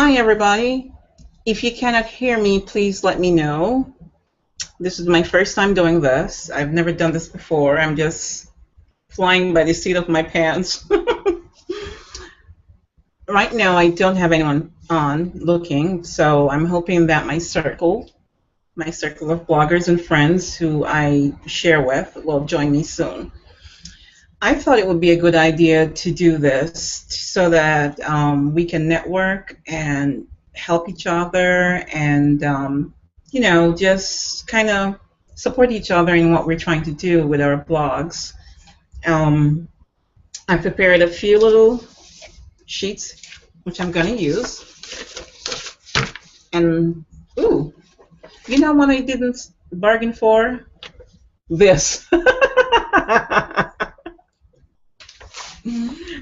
Hi, everybody. If you cannot hear me, please let me know. This is my first time doing this. I've never done this before. I'm just flying by the seat of my pants. Right now, I don't have anyone on looking, so I'm hoping that my circle of bloggers and friends who I share with, will join me soon. I thought it would be a good idea to do this so that we can network and help each other and, just kind of support each other in what we're trying to do with our blogs. Um, I prepared a few little sheets, which I'm going to use. And, ooh, you know what I didn't bargain for? This.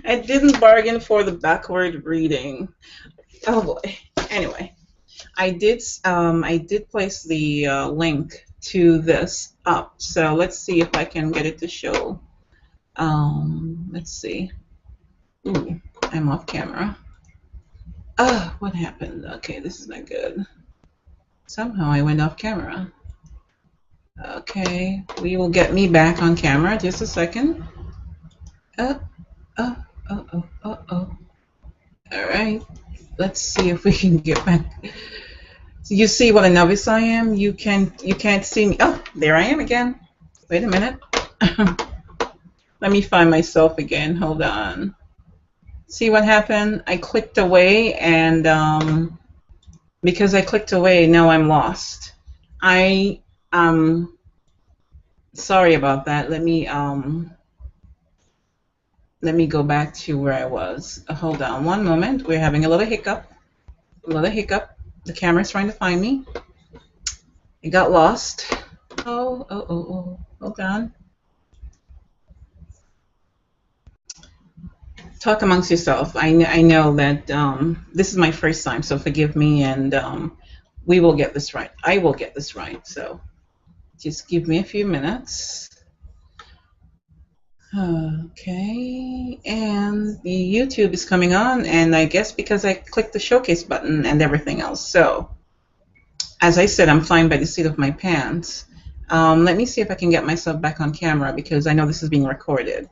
I didn't bargain for the backward reading. Oh boy. Anyway, I did place the link to this up. So let's see if I can get it to show. Let's see. Ooh, I'm off camera. What happened? Okay, this is not good. Somehow I went off camera. Okay, we will get me back on camera. Just a second. Oh, oh, oh, oh, oh, oh. All right. Let's see if we can get back. So you see what a novice I am? You can't see me. Oh, there I am again. Wait a minute. Let me find myself again. Hold on. See what happened? I clicked away, and because I clicked away, now I'm lost. I sorry about that. Let me go back to where I was. Hold on one moment. We're having a little hiccup. The camera's trying to find me. I got lost. Oh. Hold on. Talk amongst yourself. I know that this is my first time, so forgive me, and we will get this right. I will get this right. So just give me a few minutes. Okay, and the YouTube is coming on, and I guess because I clicked the showcase button and everything else. So, as I said, I'm flying by the seat of my pants. Let me see if I can get myself back on camera because I know this is being recorded.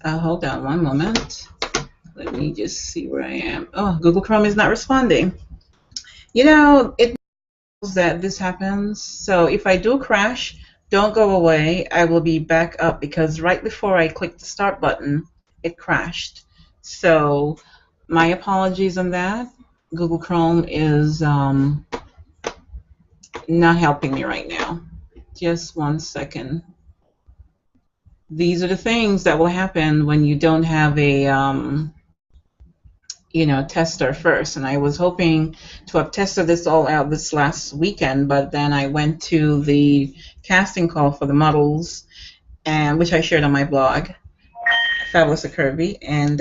Hold on one moment. Let me just see where I am. Oh, Google Chrome is not responding. You know, it knows that this happens. So if I do crash, don't go away. I will be back up because right before I clicked the start button, it crashed. So my apologies on that. Google Chrome is not helping me right now. Just one second. These are the things that will happen when you don't have a tester first. And I was hoping to have tested this all out this last weekend, but then I went to the casting call for the models, and which I shared on my blog, Fabulous at Curvy, and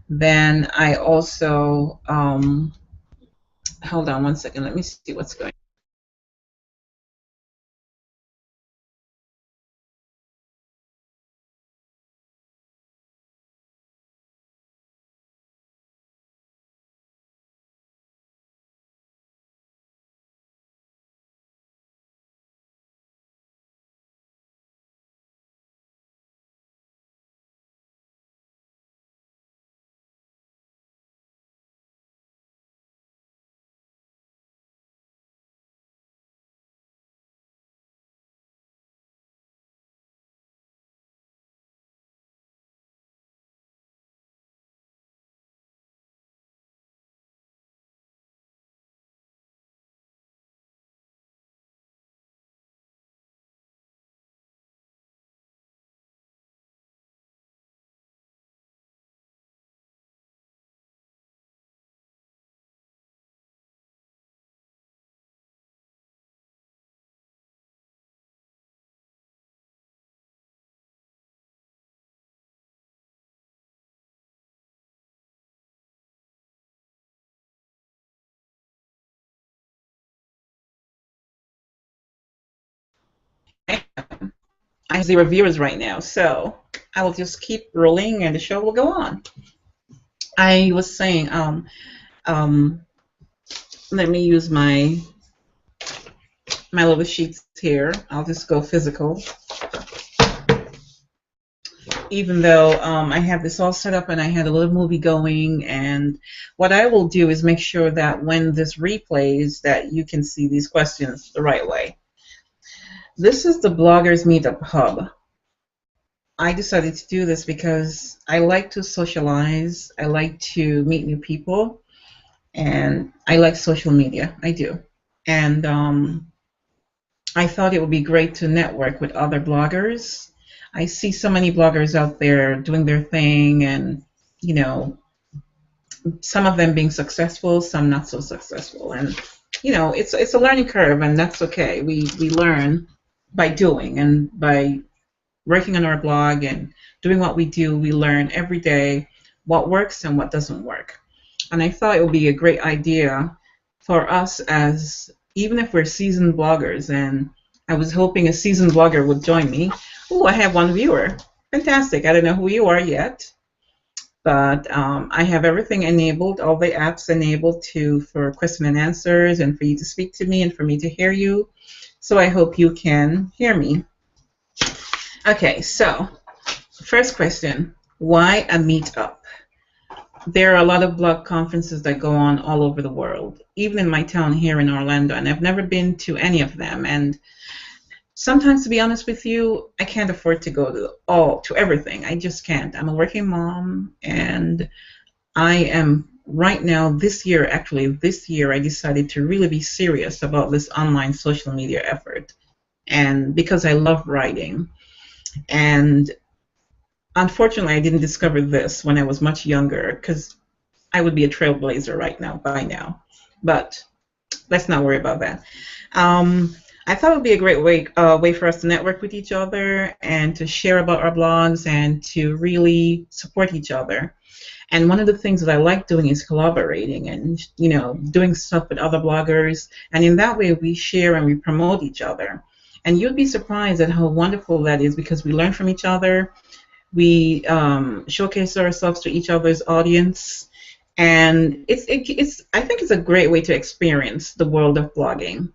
then I also hold on one second. Let me see what's going on. I have 0 viewers right now, so I will just keep rolling and the show will go on. I was saying, Um, Let me use my little sheets here. I'll just go physical. Even though I have this all set up and I had a little movie going, and what I will do is make sure that when this replays that you can see these questions the right way. This is the Bloggers Meetup Hub. I decided to do this because I like to socialize, I like to meet new people, and I like social media. I do. And I thought it would be great to network with other bloggers. I see so many bloggers out there doing their thing, and you know, some of them being successful, some not so successful, and you know, it's a learning curve, and that's okay. We learn by doing, and by working on our blog and doing what we do, we learn every day what works and what doesn't work. And I thought it would be a great idea for us, as even if we're seasoned bloggers, and I was hoping a seasoned blogger would join me. Oh, I have one viewer. Fantastic. I don't know who you are yet, but I have everything enabled, all the apps enabled for question and answers, and for you to speak to me and for me to hear you. So I hope you can hear me. Okay, so first question, why a meetup? There are a lot of blog conferences that go on all over the world, even in my town here in Orlando, and I've never been to any of them. And sometimes, to be honest with you, I can't afford to go to everything. I just can't. I'm a working mom, and I am right now, this year, I decided to really be serious about this online social media effort, and because I love writing. And unfortunately, I didn't discover this when I was much younger, because I would be a trailblazer right now, by now. But let's not worry about that. I thought it would be a great way for us to network with each other and to share about our blogs and to really support each other. And one of the things that I like doing is collaborating and, you know, doing stuff with other bloggers. And in that way, we share and we promote each other. And you'd be surprised at how wonderful that is, because we learn from each other. We showcase ourselves to each other's audience. And I think it's a great way to experience the world of blogging.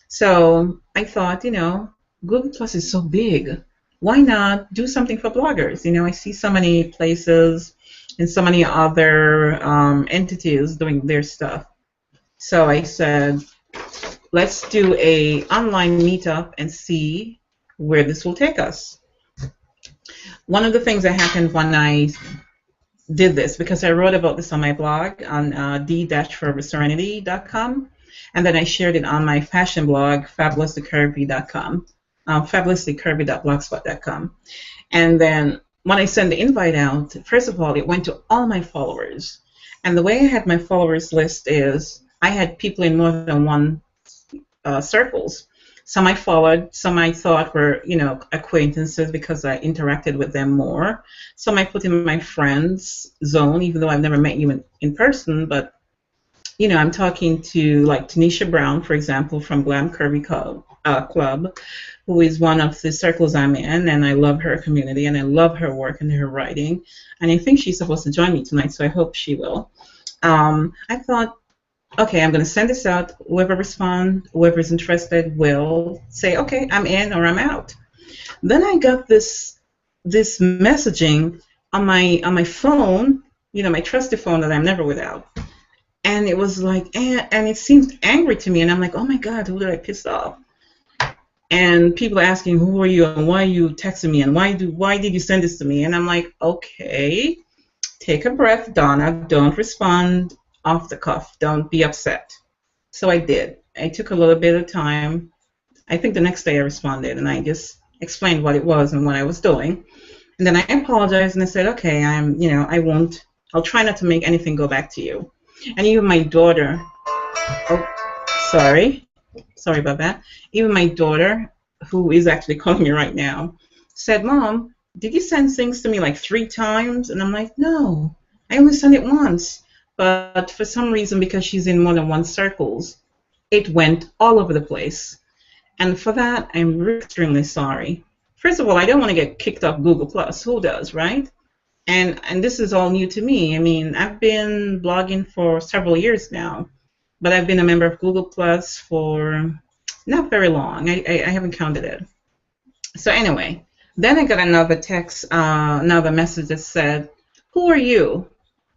So I thought, you know, Google Plus is so big. Why not do something for bloggers? You know, I see so many places and so many other entities doing their stuff. So I said, let's do a online meetup and see where this will take us. One of the things that happened when I did this, because I wrote about this on my blog on d-foreverserenity.com, and then I shared it on my fashion blog, fabulouslycurvy.com, fabulouslycurvy.blogspot.com. And then when I sent the invite out, first of all, it went to all my followers. And the way I had my followers list is I had people in more than one circles. Some I followed, some I thought were, you know, acquaintances because I interacted with them more. Some I put in my friends zone, even though I've never met you in person. But, you know, I'm talking to like Tanisha Brown, for example, from Glam Curvy Club, who is one of the circles I'm in, and I love her community, and I love her work and her writing. And I think she's supposed to join me tonight, so I hope she will. I thought, okay, I'm going to send this out. Whoever responds, whoever's interested will say, okay, I'm in or I'm out. Then I got this messaging on my phone, you know, my trusty phone that I'm never without. And it was like, and it seemed angry to me. And I'm like, oh my God, who did I piss off? And people are asking, who are you and why are you texting me and why did you send this to me? And I'm like, okay, take a breath, Donna. Don't respond off the cuff. Don't be upset. So I did. I took a little bit of time. I think the next day I responded, and I just explained what it was and what I was doing. And then I apologized and I said, okay, I'll try not to make anything go back to you. And even my daughter, sorry about that. Even my daughter, who is actually calling me right now, said, Mom, did you send things to me like 3 times? And I'm like, no, I only sent it once. But for some reason, because she's in more than one circles, it went all over the place. And for that, I'm extremely sorry. First of all, I don't want to get kicked off Google Plus. Who does, right? And this is all new to me. I mean, I've been blogging for several years now, but I've been a member of Google Plus for not very long. I haven't counted it. So anyway, then I got another text, another message that said, "Who are you,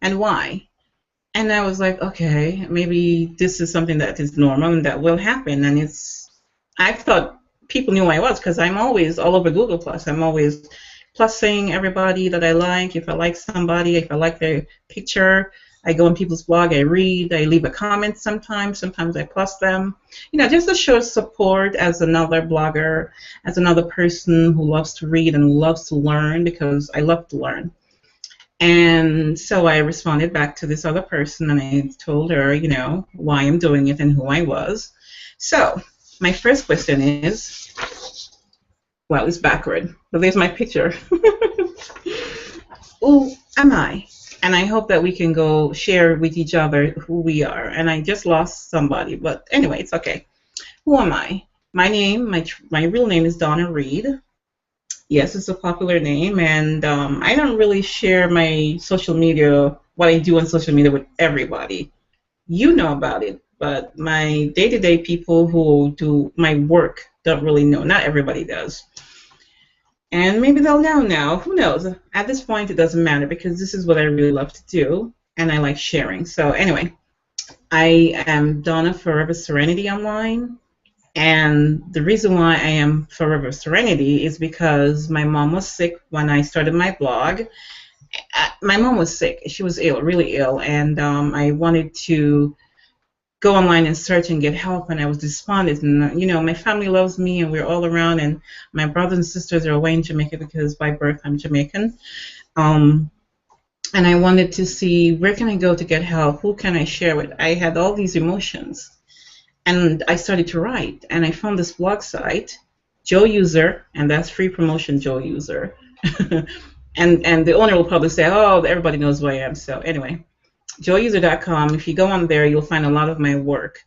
and why?" And I was like, okay, maybe this is something that is normal and that will happen. And I thought people knew who I was because I'm always all over Google Plus. I'm always plussing everybody that I like. If I like somebody, if I like their picture, I go on people's blog, I read, I leave a comment sometimes. Sometimes I plus them. You know, just to show support as another blogger, as another person who loves to read and loves to learn, because I love to learn. And so I responded back to this other person, and I told her, you know, why I'm doing it and who I was. So my first question is, well, it's backward, but there's my picture. Who am I? And I hope that we can go share with each other who we are. And I just lost somebody, but anyway, it's okay. Who am I? My real name is Donna Reed. Yes, it's a popular name, and I don't really share my social media, what I do on social media, with everybody. You know about it, but my day-to-day people who do my work don't really know. Not everybody does. And maybe they'll know now. Who knows? At this point, it doesn't matter because this is what I really love to do, and I like sharing. So anyway, I am Donna Forever Serenity online. And the reason why I am Forever Serenity is because my mom was sick when I started my blog. My mom was sick. She was ill, really ill, and I wanted to go online and search and get help, and I was despondent. And, you know, my family loves me, and we're all around, and my brothers and sisters are away in Jamaica because by birth I'm Jamaican. And I wanted to see, where can I go to get help? Who can I share with? I had all these emotions. And I started to write, and I found this blog site, Joe User, and that's free promotion, Joe User. and the owner will probably say, oh, everybody knows who I am. So anyway, joeuser.com. If you go on there, you'll find a lot of my work.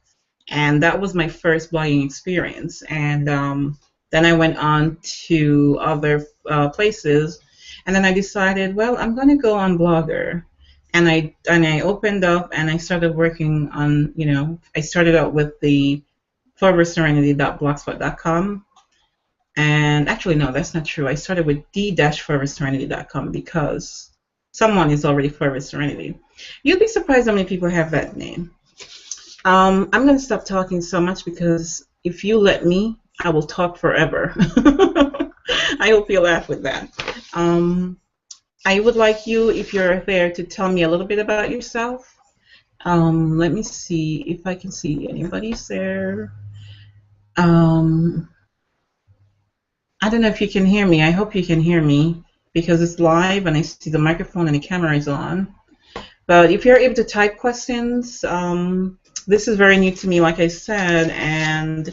And that was my first blogging experience. And then I went on to other places, and then I decided, well, I'm going to go on Blogger. And I opened up and I started working on, you know, I started out with the foreverserenity.blogspot.com. And actually, no, that's not true. I started with d-foreverserenity.com because someone is already Forever Serenity. You'd be surprised how many people have that name. I'm going to stop talking so much because if you let me, I will talk forever. I hope you'll laugh with that. I would like you, if you're there, to tell me a little bit about yourself. Let me see if I can see anybody's there. I don't know if you can hear me. I hope you can hear me because it's live and I see the microphone and the camera is on. But if you're able to type questions, this is very new to me, like I said, and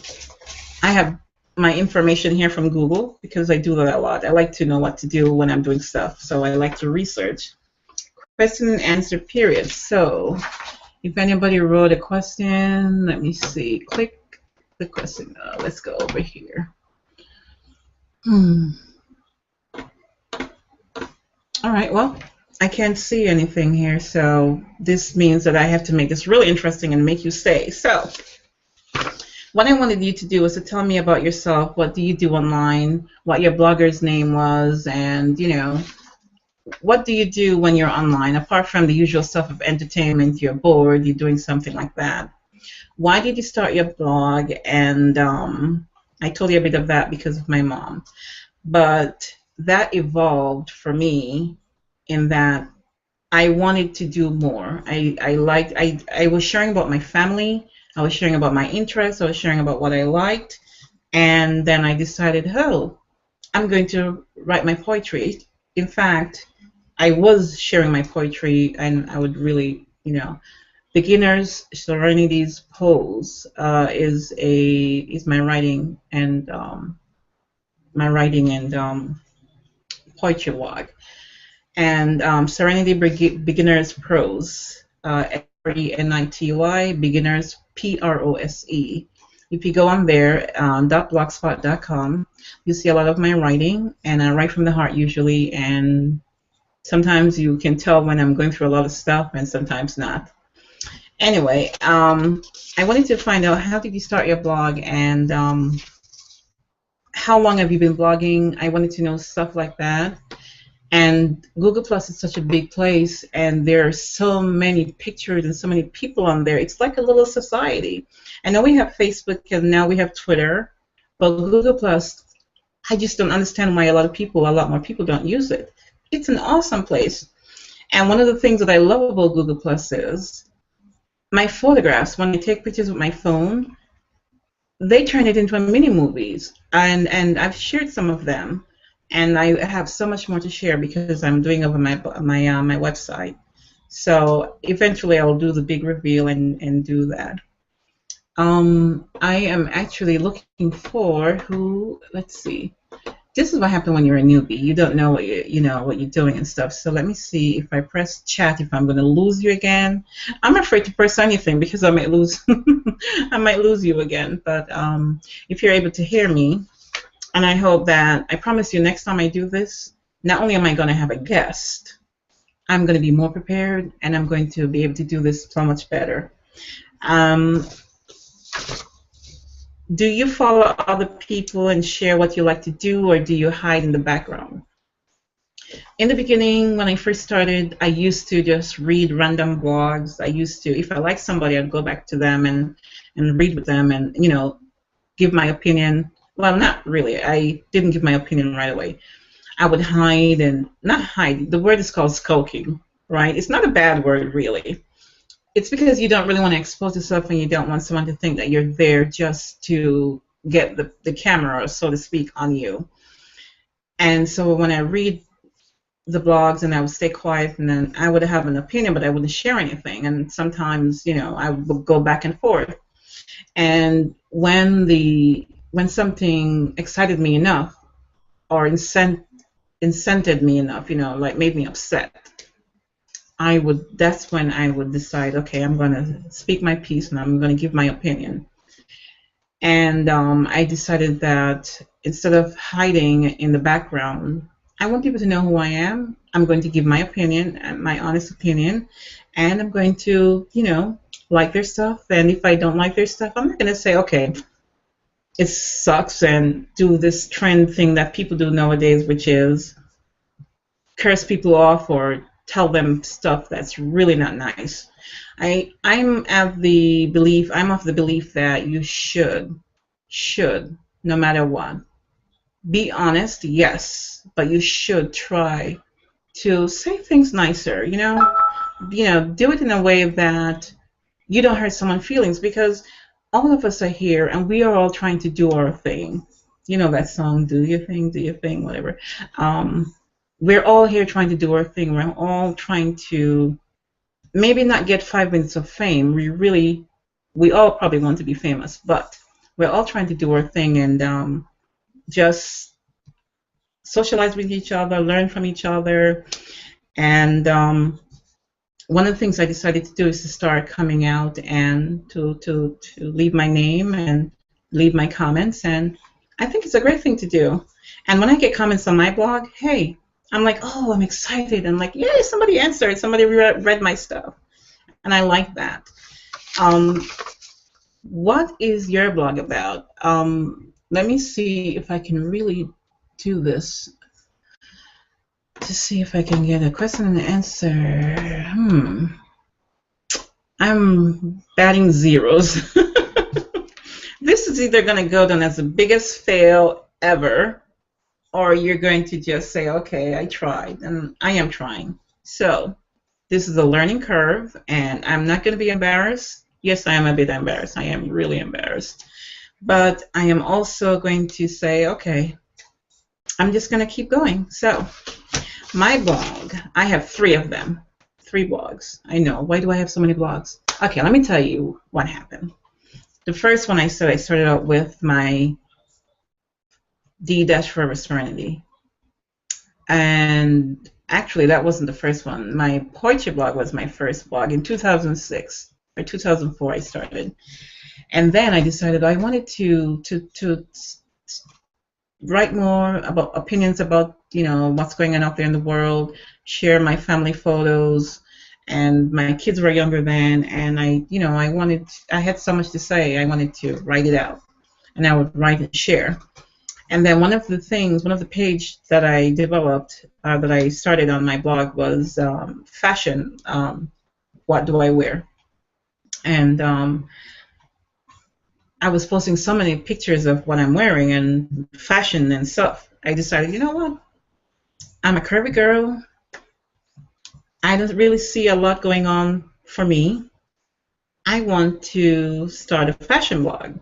I have my information here from Google because I do that a lot. I like to know what to do when I'm doing stuff, so I like to research. Question and answer period. So if anybody wrote a question, let me see. Click the question. Let's go over here. All right, well, I can't see anything here, so this means that I have to make this really interesting and make you stay. So what I wanted you to do was to tell me about yourself. What do you do online? What your blogger's name was, and you know, what do you do when you're online? Apart from the usual stuff of entertainment, you're bored, you're doing something like that. Why did you start your blog? And I told you a bit of that because of my mom, but that evolved for me in that I wanted to do more. I was sharing about my family. I was sharing about my interests. I was sharing about what I liked. And then I decided, oh, I'm going to write my poetry. In fact, I was sharing my poetry, and I would really, you know, Beginner's Serenity's Pose is my writing and poetry blog. And Serenity Beginner's Prose, Renity, Beginners, Prose. If you go on there, .blogspot.com, you see a lot of my writing, and I write from the heart usually, and Sometimes you can tell when I'm going through a lot of stuff, and sometimes not. Anyway, I wanted to find out, how did you start your blog, and how long have you been blogging? I wanted to know stuff like that. And Google Plus is such a big place, and there are so many pictures and so many people on there. It's like a little society. I know we have Facebook and now we have Twitter, but Google Plus, I just don't understand why a lot more people don't use it. It's an awesome place. And one of the things that I love about Google Plus is my photographs. When I take pictures with my phone, they turn it into mini movies, and I've shared some of them, and I have so much more to share because I'm doing over my website. So eventually I'll do the big reveal and do that. I am actually looking for who. Let's see. This is what happened when you're a newbie. You don't know what you're doing and stuff. So let me see if I press chat, if I'm going to lose you again. I'm afraid to press anything because I might lose I might lose you again. But if you're able to hear me, and I promise you, next time I do this, not only am I going to have a guest, I'm going to be more prepared, and I'm going to be able to do this so much better. Do you follow other people and share what you like to do, or do you hide in the background? In the beginning, when I first started, I used to just read random blogs. I used to, if I liked somebody, I'd go back to them and read with them and, give my opinion. Well, not really. I didn't give my opinion right away. I would hide, and not hide. The word is called skulking, right? It's not a bad word, really. It's because you don't really want to expose yourself, and you don't want someone to think that you're there just to get the camera, so to speak, on you. And so when I read the blogs, and I would stay quiet, and then I would have an opinion, but I wouldn't share anything. And sometimes, I would go back and forth. And when something excited me enough, or incented me enough, like made me upset, that's when I would decide, okay, I'm going to speak my piece and I'm going to give my opinion. And I decided that instead of hiding in the background, I want people to know who I am. I'm going to give my opinion, my honest opinion, and I'm going to, like their stuff. And if I don't like their stuff, I'm not going to say, okay, it sucks, and do this trend thing that people do nowadays, which is curse people off or tell them stuff that's really not nice. I'm of the belief that you should, no matter what, be honest, yes, but you should try to say things nicer. Do it in a way that you don't hurt someone's feelings, because all of us are here and we are all trying to do our thing. You know that song, do your thing, whatever. We're all here trying to do our thing. We're all trying to maybe not get 5 minutes of fame. We all probably want to be famous, but we're all trying to do our thing and just socialize with each other, learn from each other. And one of the things I decided to do is to start coming out and to leave my name and leave my comments. And I think it's a great thing to do. And when I get comments on my blog, hey, I'm like, oh, I'm excited. I'm like, yay, somebody answered. Somebody read my stuff. And I like that. What is your blog about? Let me see if I can really do this to see if I can get a question and answer. I'm batting zeros. This is either going to go down as the biggest fail ever, or you're going to just say, okay, I tried, and I am trying. So this is a learning curve, and I'm not going to be embarrassed. Yes, I am a bit embarrassed. I am really embarrassed. But I am also going to say, okay, I'm just going to keep going. So my blog, I have 3 of them. 3 blogs. I know. Why do I have so many blogs? Okay, let me tell you what happened. The first one I started out with my D-Forever Serenity. And actually, that wasn't the first one. My poetry blog was my first blog in 2006 or 2004. I started, and then I decided I wanted to write more about opinions about you know, what's going on out there in the world, share my family photos. And my kids were younger then, and I had so much to say, I wanted to write it out. And I would write and share. And then one of the page that I developed, that I started on my blog was fashion. What do I wear? And I was posting so many pictures of what I'm wearing and fashion and stuff. I decided, you know what? I'm a curvy girl. I don't really see a lot going on for me. I want to start a fashion blog.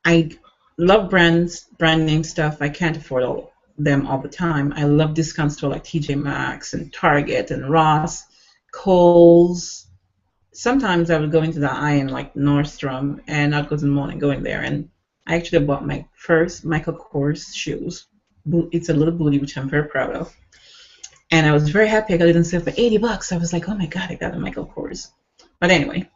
I love brand name stuff. I can't afford them all the time. I love discount store like TJ Maxx and Target and Ross, Kohl's. Sometimes I would go into the aisle like Nordstrom, and I'd go to the mall and go in there. And I actually bought my first Michael Kors shoes. It's a little booty, which I'm very proud of. And I was very happy. I got it on sale for $80. I was like, oh my God, I got a Michael Kors. But anyway,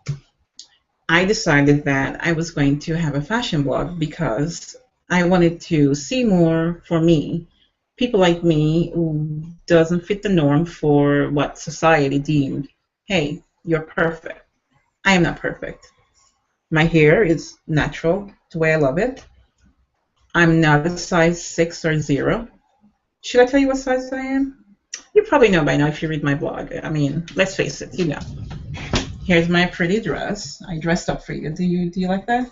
I decided that I was going to have a fashion blog because I wanted to see more for me. People like me who doesn't fit the norm for what society deemed, hey, you're perfect. I am not perfect. My hair is natural, the way I love it. I'm not a size 6 or 0. Should I tell you what size I am? You probably know by now if you read my blog. I mean, let's face it, you know. Here's my pretty dress. I dressed up for you. Do you like that?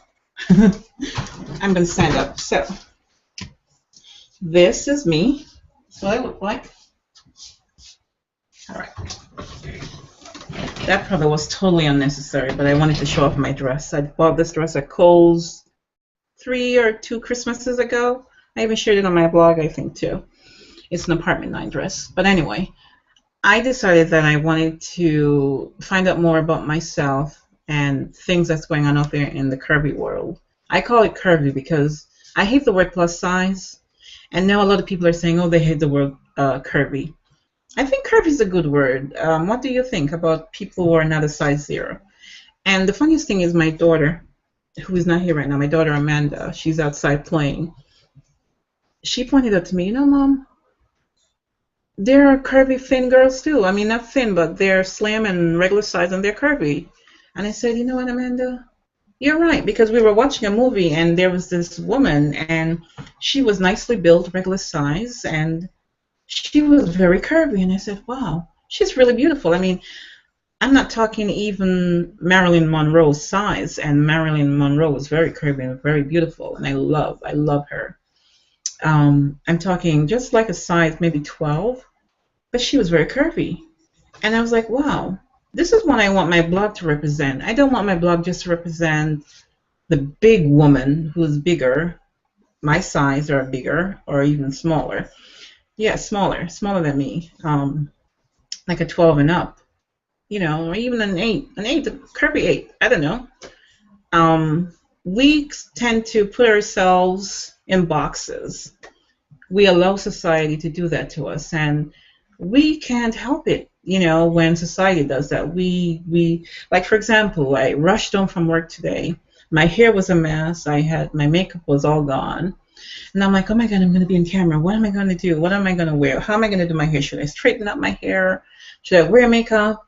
I'm going to stand up. So, this is me. That's what I look like. All right. That probably was totally unnecessary, but I wanted to show off my dress. I bought this dress at Kohl's 3 or 2 Christmases ago. I even shared it on my blog, I think, too. It's an apartment 9 dress. But anyway, I decided that I wanted to find out more about myself and things that's going on out there in the curvy world. I call it curvy because I hate the word plus size, and now a lot of people are saying, oh, they hate the word curvy. I think curvy is a good word. What do you think about people who are not a size 0? And the funniest thing is my daughter, who is not here right now, my daughter Amanda, she's outside playing. She pointed out to me, you know, Mom, there are curvy thin girls too. I mean, not thin, but they're slim and regular size and they're curvy. And I said, you know what, Amanda? You're right, because we were watching a movie and there was this woman and she was nicely built, regular size, and she was very curvy. And I said, wow, she's really beautiful. I mean, I'm not talking even Marilyn Monroe's size, and Marilyn Monroe was very curvy and very beautiful, and I love her. I'm talking just like a size maybe 12, but she was very curvy. And I was like, wow, this is what I want my blog to represent. I don't want my blog just to represent the big woman who's bigger, my size or bigger, or even smaller. Yeah, smaller than me, like a 12 and up, you know, or even an 8, a curvy 8, I don't know. We tend to put ourselves in boxes. We allow society to do that to us, and we can't help it, you know, when society does that. We like, for example, I rushed home from work today. My hair was a mess. My makeup was all gone. And I'm like, oh my God, I'm going to be in camera. What am I going to do? What am I going to wear? How am I going to do my hair? Should I straighten up my hair? Should I wear makeup?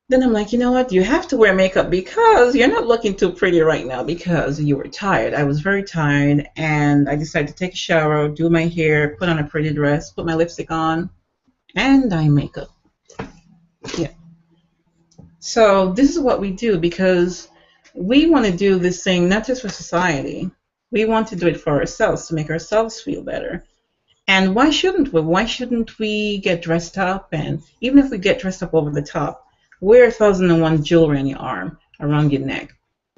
Then I'm like, you know what? You have to wear makeup because you're not looking too pretty right now because you were tired. I was very tired, and I decided to take a shower, do my hair, put on a pretty dress, put my lipstick on, and eye makeup. Yeah. So this is what we do because we want to do this thing not just for society. We want to do it for ourselves to make ourselves feel better. And why shouldn't we? Why shouldn't we get dressed up? And even if we get dressed up over the top, wear 1001 jewelry on your arm, around your neck.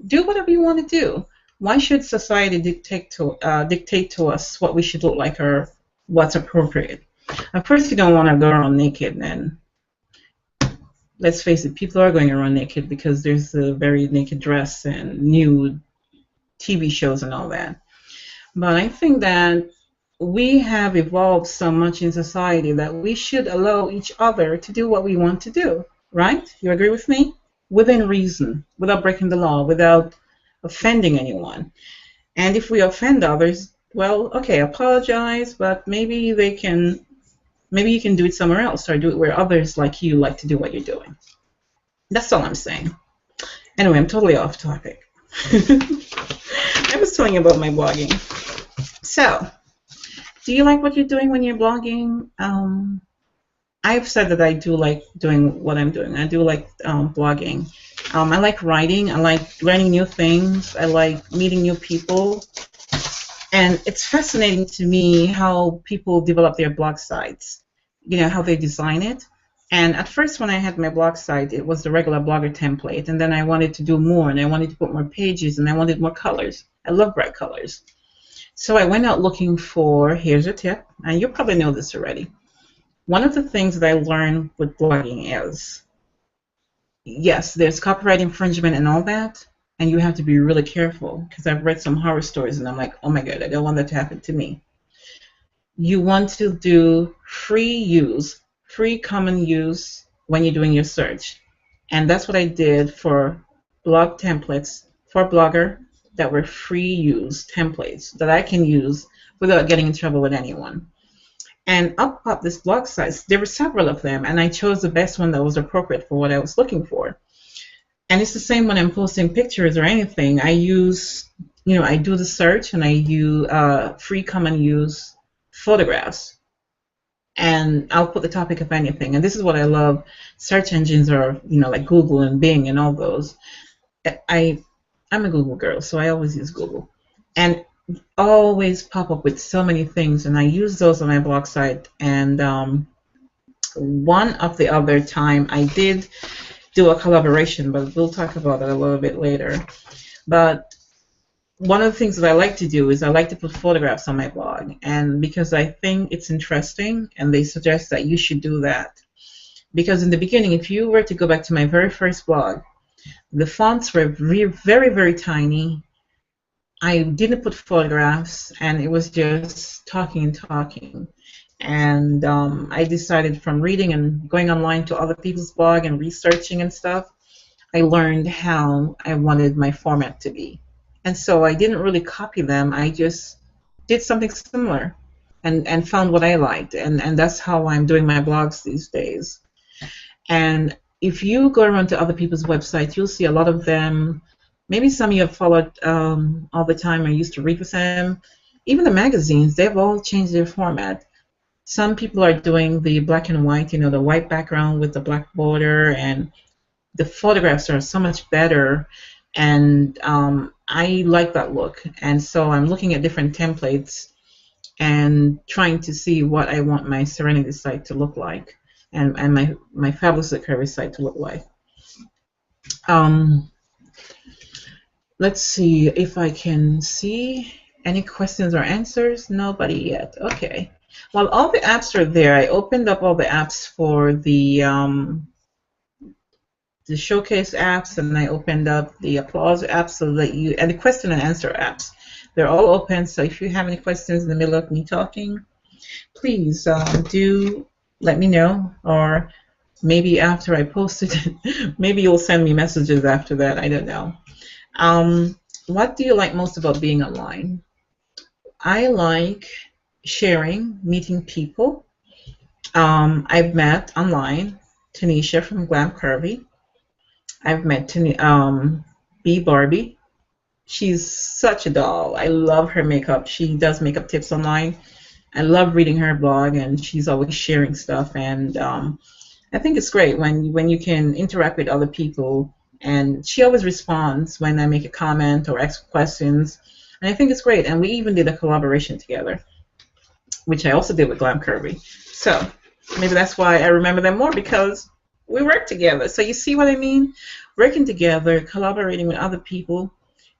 Do whatever you want to do. Why should society dictate to us what we should look like or what's appropriate? Of course, you don't want to go around naked. And let's face it, people are going around naked because there's a very naked dress and nude TV shows and all that. But I think that we have evolved so much in society that we should allow each other to do what we want to do. Right? You agree with me? Within reason, without breaking the law, without offending anyone. And if we offend others, Well, okay, apologize, but maybe you can do it somewhere else or do it where others like you like to do what you're doing. That's all I'm saying. Anyway, I'm totally off topic. I was telling you about my blogging. So, do you like what you're doing when you're blogging? I've said that I do like doing what I'm doing. I do like blogging. I like writing. I like learning new things. I like meeting new people. And it's fascinating to me how people develop their blog sites, how they design it. And at first, when I had my blog site, it was the regular blogger template. And then I wanted to do more, and I wanted to put more pages, and I wanted more colors. I love bright colors. So I went out looking for, here's a tip, and you probably know this already. One of the things that I learned with blogging is, yes, there's copyright infringement and all that, and you have to be really careful, because I've read some horror stories and I'm like, oh my God, I don't want that to happen to me. You want to do free common use when you're doing your search. And that's what I did for blog templates for Blogger that were free use templates that I can use without getting in trouble with anyone. And up this blog sites, there were several of them, and I chose the best one that was appropriate for what I was looking for. And it's the same when I'm posting pictures or anything. I use, I do the search and I use free common use photographs. And I'll put the topic of anything. And this is what I love. Search engines are, like Google and Bing and all those. I'm a Google girl, so I always use Google. And always pop up with so many things, and I use those on my blog site. And one of the other time I did do a collaboration, but we'll talk about that a little bit later. But one of the things that I like to do is I like to put photographs on my blog, and because I think it's interesting, and they suggest that you should do that. Because in the beginning, if you were to go back to my very first blog, the fonts were very, very tiny. I didn't put photographs, and it was just talking and talking. And I decided from reading and going online to other people's blog and researching and stuff, I learned how I wanted my format to be. And so I didn't really copy them. I just did something similar and found what I liked. And that's how I'm doing my blogs these days. And if you go around to other people's websites, you'll see a lot of them. Maybe some of you have followed all the time or used to read with them. Even the magazines, they've all changed their format. Some people are doing the black and white, the white background with the black border, and the photographs are so much better. And I like that look. And so I'm looking at different templates and trying to see what I want my Serenity site to look like, and my Fabulous Curvy site to look like. Let's see if I can see any questions or answers. Nobody yet. Okay. Well, all the apps are there. I opened up all the apps for the showcase apps, and I opened up the applause apps so that and the question and answer apps. They're all open. So if you have any questions in the middle of me talking, please do let me know, or maybe after I post it, maybe you'll send me messages after that. I don't know. What do you like most about being online? I like sharing, meeting people. I've met online Tanisha from Glam Curvy. I've met B Barbie. She's such a doll. I love her makeup. She does makeup tips online. I love reading her blog, and she's always sharing stuff. And I think it's great when you can interact with other people. And she always responds when I make a comment or ask questions. And I think it's great. And we even did a collaboration together, which I also did with Glam Curvy. So maybe that's why I remember them more, because we work together. So you see what I mean? Working together, collaborating with other people,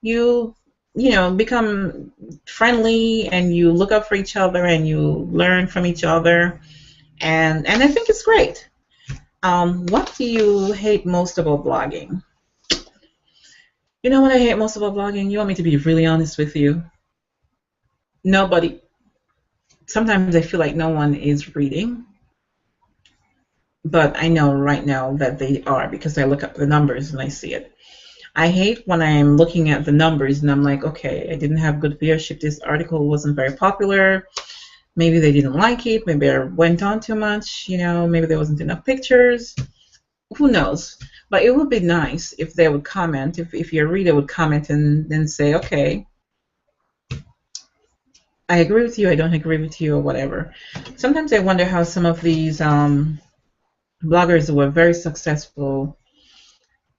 you become friendly, and you look up for each other, and you learn from each other. And I think it's great. What do you hate most about blogging? You know what I hate most about blogging? You want me to be really honest with you? Nobody. Sometimes I feel like no one is reading, but I know right now that they are, because I look up the numbers and I see it. I hate when I'm looking at the numbers and I'm like, okay, I didn't have good viewership. This article wasn't very popular. Maybe they didn't like it. Maybe I went on too much. Maybe there wasn't enough pictures. Who knows? But it would be nice if they would comment, if your reader would comment and then say, okay, I agree with you, I don't agree with you, or whatever. Sometimes I wonder how some of these bloggers who are very successful,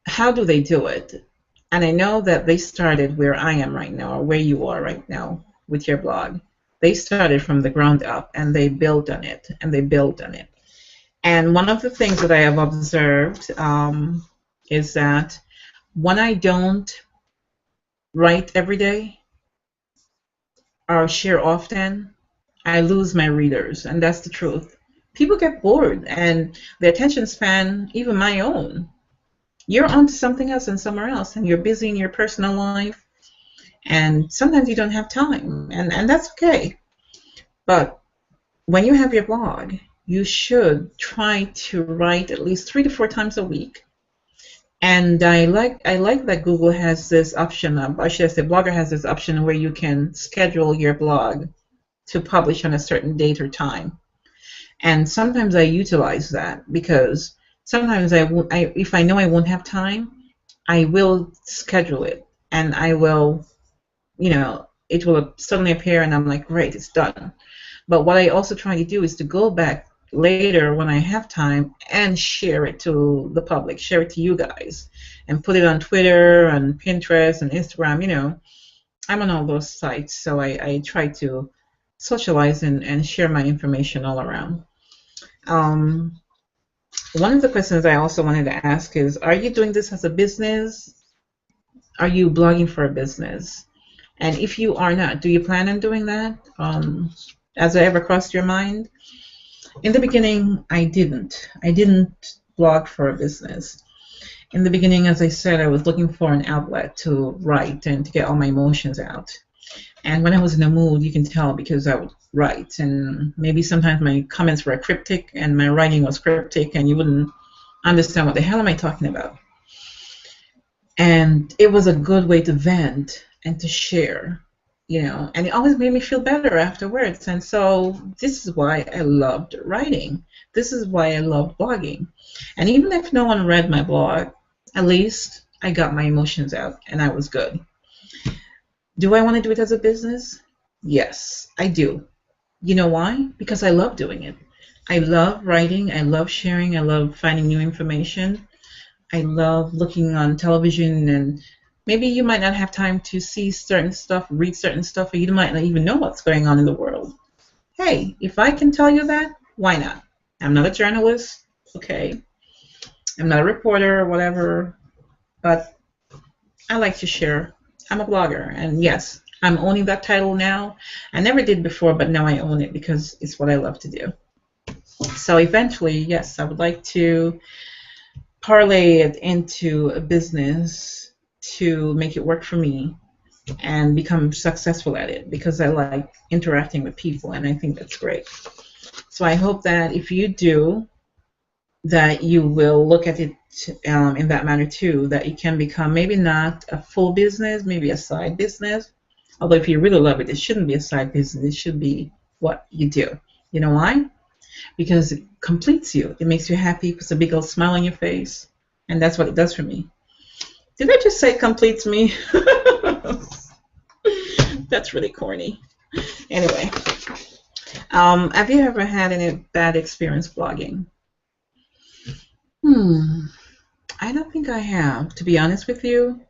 how do they do it? And I know that they started where I am right now, or where you are right now with your blog. They started from the ground up, and they built on it, and they built on it. And one of the things that I have observed is that when I don't write every day or share often, I lose my readers, and that's the truth. People get bored, and the attention span, even my own, you're on to something else and somewhere else, and you're busy in your personal life, and sometimes you don't have time, and that's okay. But when you have your blog, you should try to write at least 3 to 4 times a week. And I like that Google has this option, or should I say Blogger has this option where you can schedule your blog to publish on a certain date or time. And sometimes I utilize that because sometimes if I know I won't have time, I will schedule it, and I will, it will suddenly appear, and I'm like, great, it's done. But what I also try to do is to go back later when I have time and share it to the public, share it to you guys, and put it on Twitter and Pinterest and Instagram. I'm on all those sites, so I try to socialize and share my information all around. One of the questions I also wanted to ask is, are you doing this as a business? Are you blogging for a business? And if you are not, do you plan on doing that? Has it ever crossed your mind? In the beginning, I didn't. I didn't blog for a business. In the beginning, as I said, I was looking for an outlet to write and to get all my emotions out. And when I was in a mood, you can tell because I would write. And maybe sometimes my comments were cryptic and my writing was cryptic and you wouldn't understand what the hell am I talking about. And it was a good way to vent and to share. And it always made me feel better afterwards. And so this is why I loved writing. This is why I loved blogging. And even if no one read my blog, at least I got my emotions out and I was good. Do I want to do it as a business? Yes, I do. You know why? Because I love doing it. I love writing. I love sharing. I love finding new information. I love looking on television, and maybe you might not have time to see certain stuff, read certain stuff, or you might not even know what's going on in the world. Hey, if I can tell you that, why not? I'm not a journalist, okay? I'm not a reporter or whatever, but I like to share. I'm a blogger, and yes, I'm owning that title now. I never did before, but now I own it because it's what I love to do. So eventually, yes, I would like to parlay it into a business to make it work for me and become successful at it because I like interacting with people, and I think that's great. So I hope that if you do, that you will look at it in that manner too, that it can become maybe not a full business, maybe a side business. Although if you really love it, it shouldn't be a side business. It should be what you do. You know why? Because it completes you. It makes you happy, puts a big old smile on your face, and that's what it does for me. Did I just say completes me? That's really corny. Anyway, have you ever had any bad experience blogging? I don't think I have, to be honest with you.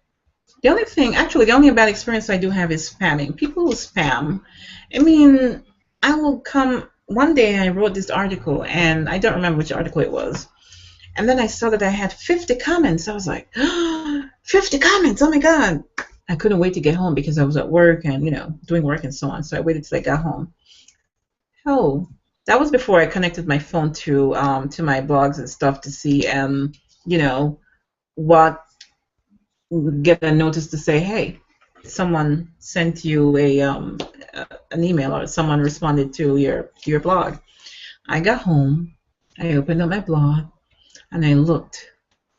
The only bad experience I do have is spamming. People who spam. I mean, I will come. One day I wrote this article, and I don't remember which article it was. And then I saw that I had 50 comments. I was like, 50 comments, oh my God. I couldn't wait to get home because I was at work and, doing work and so on. So I waited till I got home. Oh, that was before I connected my phone to my blogs and stuff to see, what, get a notice to say, hey, someone sent you an email or someone responded to your blog. I got home, I opened up my blog, and I looked,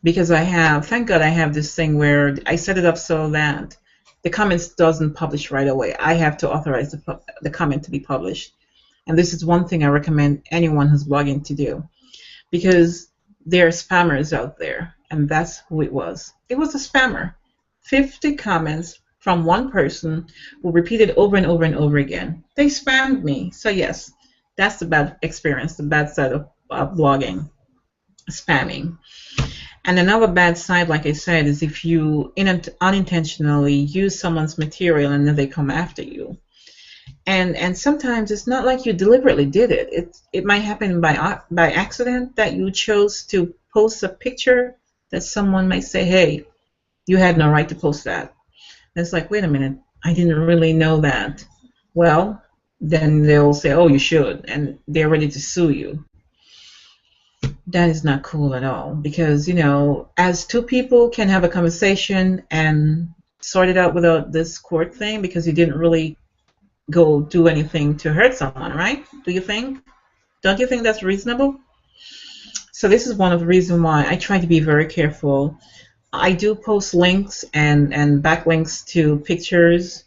because I have, thank God, I have this thing where I set it up so that the comments doesn't publish right away. I have to authorize the comment to be published, and this is one thing I recommend anyone who's blogging to do, because there are spammers out there, and that's who it was. It was a spammer. 50 comments from one person who repeated over and over and over again. They spammed me. So yes, that's the bad experience, the bad side of blogging, spamming. And another bad side, like I said, is if you unintentionally use someone's material and then they come after you. And sometimes it's not like you deliberately did it. It might happen by accident that you chose to post a picture that someone might say, hey, you had no right to post that. And it's like, wait a minute, I didn't really know that. Well, then they'll say, oh, you should, and they're ready to sue you. That is not cool at all, because, you know, as two people can have a conversation and sort it out without this court thing, because you didn't really go do anything to hurt someone, right? Do you think? Don't you think that's reasonable? So this is one of the reasons why I try to be very careful. I do post links and backlinks to pictures.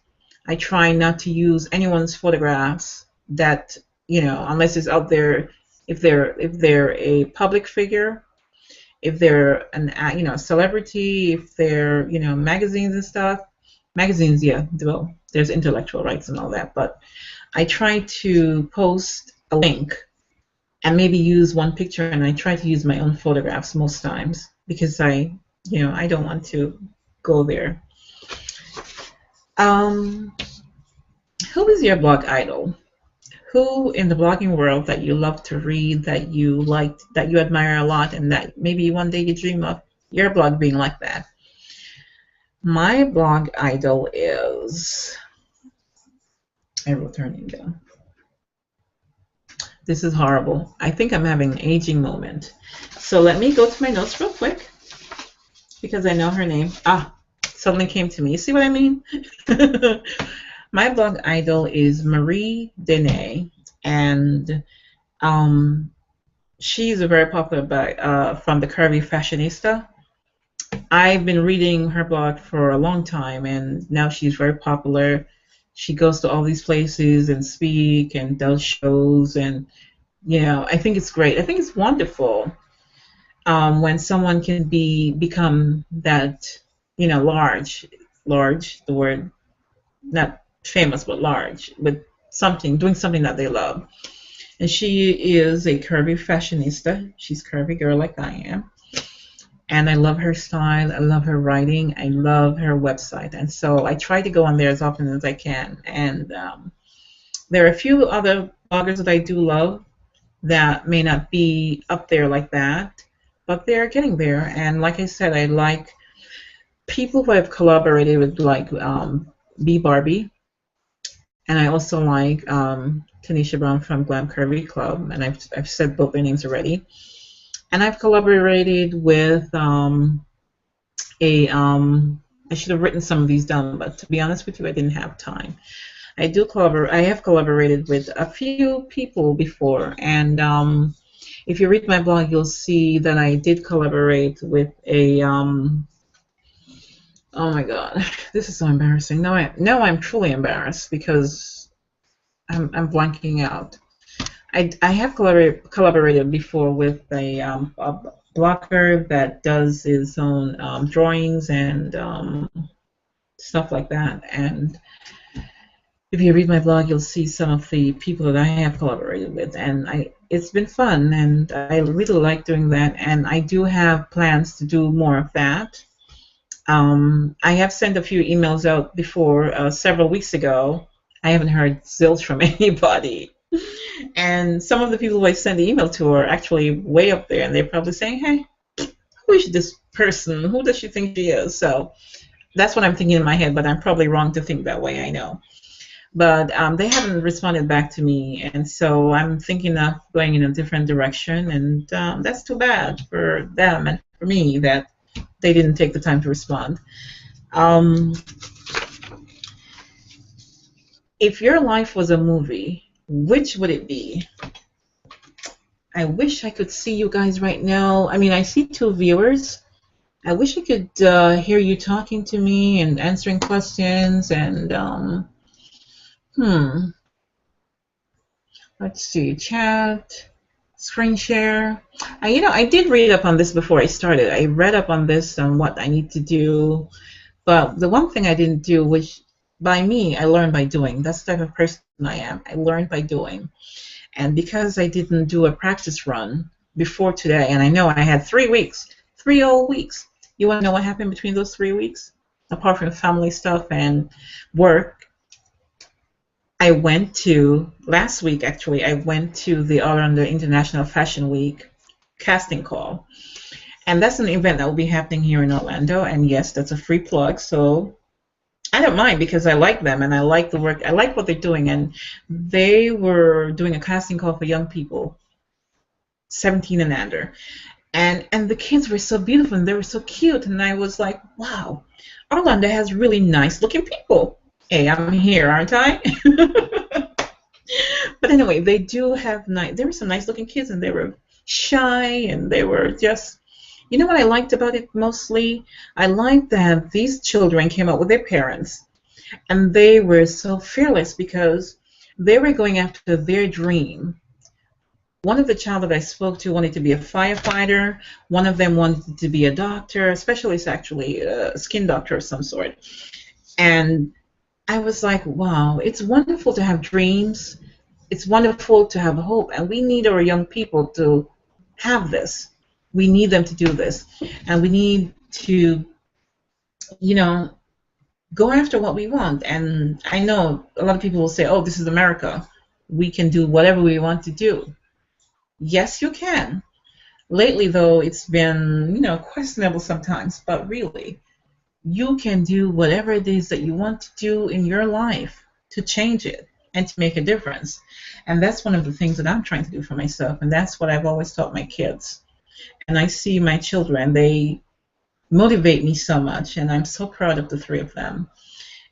I try not to use anyone's photographs that, you know, unless it's out there, if they're a public figure, if they're an, you know, celebrity, if they're, you know, magazines and stuff. Magazines, yeah, well, there's intellectual rights and all that, but I try to post a link and maybe use one picture, and I try to use my own photographs most times, because I don't want to go there. Who is your blog idol? Who in the blogging world that you love to read, that you liked, that you admire a lot, and that maybe one day you dream of your blog being like that? My blog idol is, I wrote her name down. This is horrible. I think I'm having an aging moment. So let me go to my notes real quick, because I know her name. Suddenly came to me. You see what I mean? My blog idol is Marie Denay, and she's a very popular from the Curvy Fashionista. I've been reading her blog for a long time, and now she's very popular. She goes to all these places and speak and does shows, and you know, I think it's great. I think it's wonderful when someone can become that, you know, large, the word, not famous but large, with something, doing something that they love. And she is a curvy fashionista. She's a curvy girl like I am. And I love her style, I love her writing, I love her website. And so I try to go on there as often as I can. And there are a few other bloggers that I do love that may not be up there like that, but they're getting there. And like I said, I like people who I've collaborated with, like B. Barbie. And I also like Tanisha Brown from Glam Curvy Club. And I've said both their names already. And I've collaborated with I should have written some of these down, but to be honest with you, I didn't have time. I have collaborated with a few people before, and if you read my blog, you'll see that I did collaborate with a oh my God, this is so embarrassing. Now I'm truly embarrassed, because I'm blanking out. I have collaborated before with a blogger that does his own drawings and stuff like that. And if you read my blog, you'll see some of the people that I have collaborated with, and it's been fun, and I really like doing that. And I do have plans to do more of that. I have sent a few emails out before several weeks ago. I haven't heard zilch from anybody. And some of the people I send the email to are actually way up there, and they're probably saying, hey, who is this person? Who does she think she is? So that's what I'm thinking in my head, but I'm probably wrong to think that way, I know. But they haven't responded back to me, and so I'm thinking of going in a different direction, and that's too bad for them and for me that they didn't take the time to respond. If your life was a movie, which would it be? I wish I could see you guys right now. I mean, I see 2 viewers, I wish I could hear you talking to me and answering questions and hmm. Let's see, chat, screen share. I did read up on this before I started. I read up on this on what I need to do, but the one thing I didn't do, which by me, I learned by doing. That's the type of person I am. I learned by doing. And because I didn't do a practice run before today, and I know I had 3 weeks, 3 whole weeks. You want to know what happened between those 3 weeks? Apart from family stuff and work, I went to, last week actually, I went to the Orlando International Fashion Week casting call. And that's an event that will be happening here in Orlando. And yes, that's a free plug. So I don't mind because I like them and I like the work. I like what they're doing. And they were doing a casting call for young people, 17 and under. And the kids were so beautiful and they were so cute. And I was like, wow, Orlando has really nice looking people. Hey, I'm here, aren't I? But anyway, they do have nice. There were some nice looking kids, and they were shy, and they were just. You know what I liked about it mostly? I liked that these children came up with their parents, and they were so fearless because they were going after their dream. One of the child that I spoke to wanted to be a firefighter. One of them wanted to be a doctor, a specialist actually, a skin doctor of some sort. And I was like, wow, it's wonderful to have dreams. It's wonderful to have hope. And we need our young people to have this. We need them to do this. And we need to, go after what we want. And I know a lot of people will say, oh, this is America. We can do whatever we want to do. Yes, you can. Lately, though, it's been, questionable sometimes. But really, you can do whatever it is that you want to do in your life to change it and to make a difference. And that's one of the things that I'm trying to do for myself. And that's what I've always taught my kids. And I see my children, they motivate me so much. And I'm so proud of the three of them.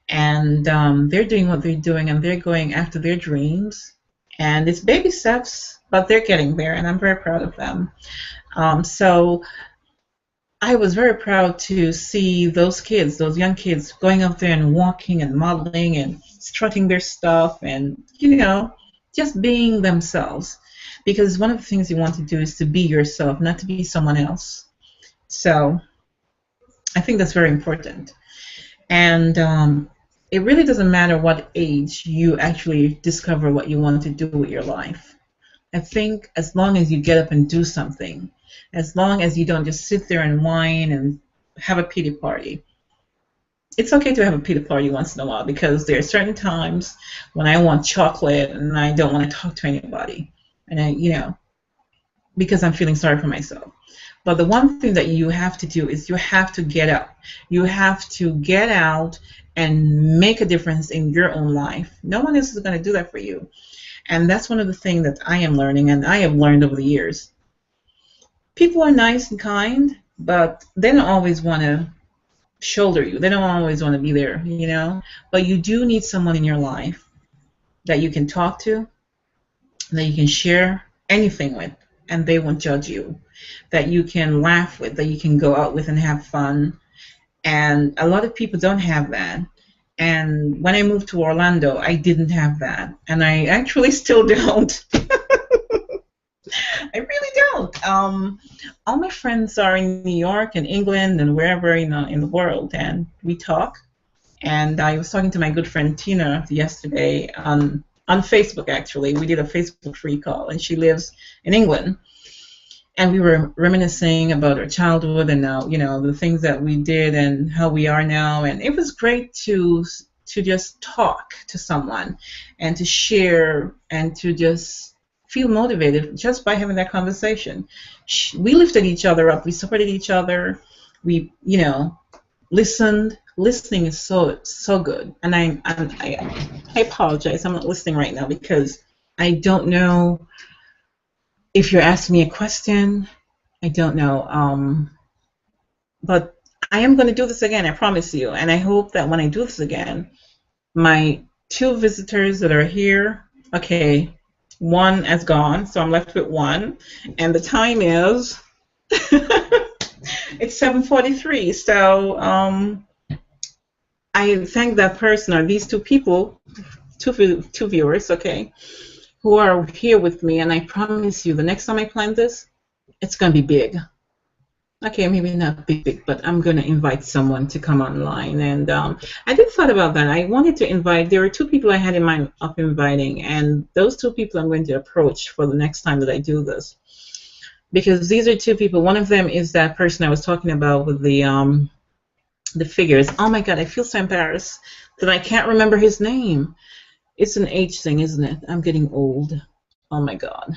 And they're doing what they're doing, and they're going after their dreams. And it's baby steps, but they're getting there. And I'm very proud of them. So I was very proud to see those kids, those young kids, going out there and walking and modeling and strutting their stuff and, just being themselves. Because one of the things you want to do is to be yourself, not to be someone else. So I think that's very important. And it really doesn't matter what age you actually discover what you want to do with your life. I think as long as you get up and do something, as long as you don't just sit there and whine and have a pity party. It's okay to have a pity party once in a while because there are certain times when I want chocolate and I don't want to talk to anybody. And because I'm feeling sorry for myself. But the one thing that you have to do is you have to get up. You have to get out and make a difference in your own life. No one else is going to do that for you. And that's one of the things that I am learning, and I have learned over the years. People are nice and kind, but they don't always want to shoulder you. They don't always want to be there, But you do need someone in your life that you can talk to, that you can share anything with, and they won't judge you, that you can laugh with, that you can go out with and have fun. And a lot of people don't have that. And when I moved to Orlando, I didn't have that. And I actually still don't. I really don't. All my friends are in New York and England and wherever in the world, and we talk. And I was talking to my good friend Tina yesterday on Facebook. Actually, we did a Facebook free call, and she lives in England. And we were reminiscing about our childhood and now, the things that we did and how we are now. And it was great to just talk to someone and to share and to just feel motivated just by having that conversation. We lifted each other up. We supported each other. We, listened. Listening is so good. And I apologize. I'm not listening right now because I don't know if you're asking me a question. I don't know. But I am going to do this again, I promise you. And I hope that when I do this again, my 2 visitors that are here, okay, 1 has gone, so I'm left with 1. And the time is It's 7:43. So I thank that person or these two people, two viewers, okay, who are here with me, and I promise you, the next time I plan this, it's gonna be big. Okay, maybe not big, big, but I'm gonna invite someone to come online, and I did thought about that. I wanted to invite. There were two people I had in mind of inviting, and those two people I'm going to approach for the next time that I do this, because these are two people. One of them is that person I was talking about with the figures. Oh my God, I feel so embarrassed that I can't remember his name. It's an age thing, isn't it? I'm getting old. Oh my God.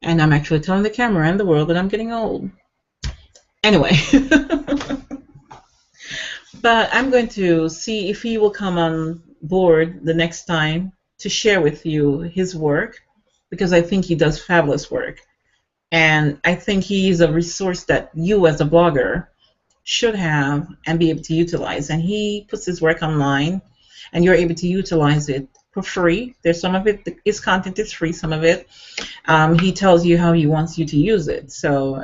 And I'm actually telling the camera and the world that I'm getting old. Anyway. But I'm going to see if he will come on board the next time to share with you his work, because I think he does fabulous work. And I think he is a resource that you as a blogger should have and be able to utilize. And he puts his work online, and you're able to utilize it for free. There's some of it, his content is free, some of it. He tells you how he wants you to use it. So,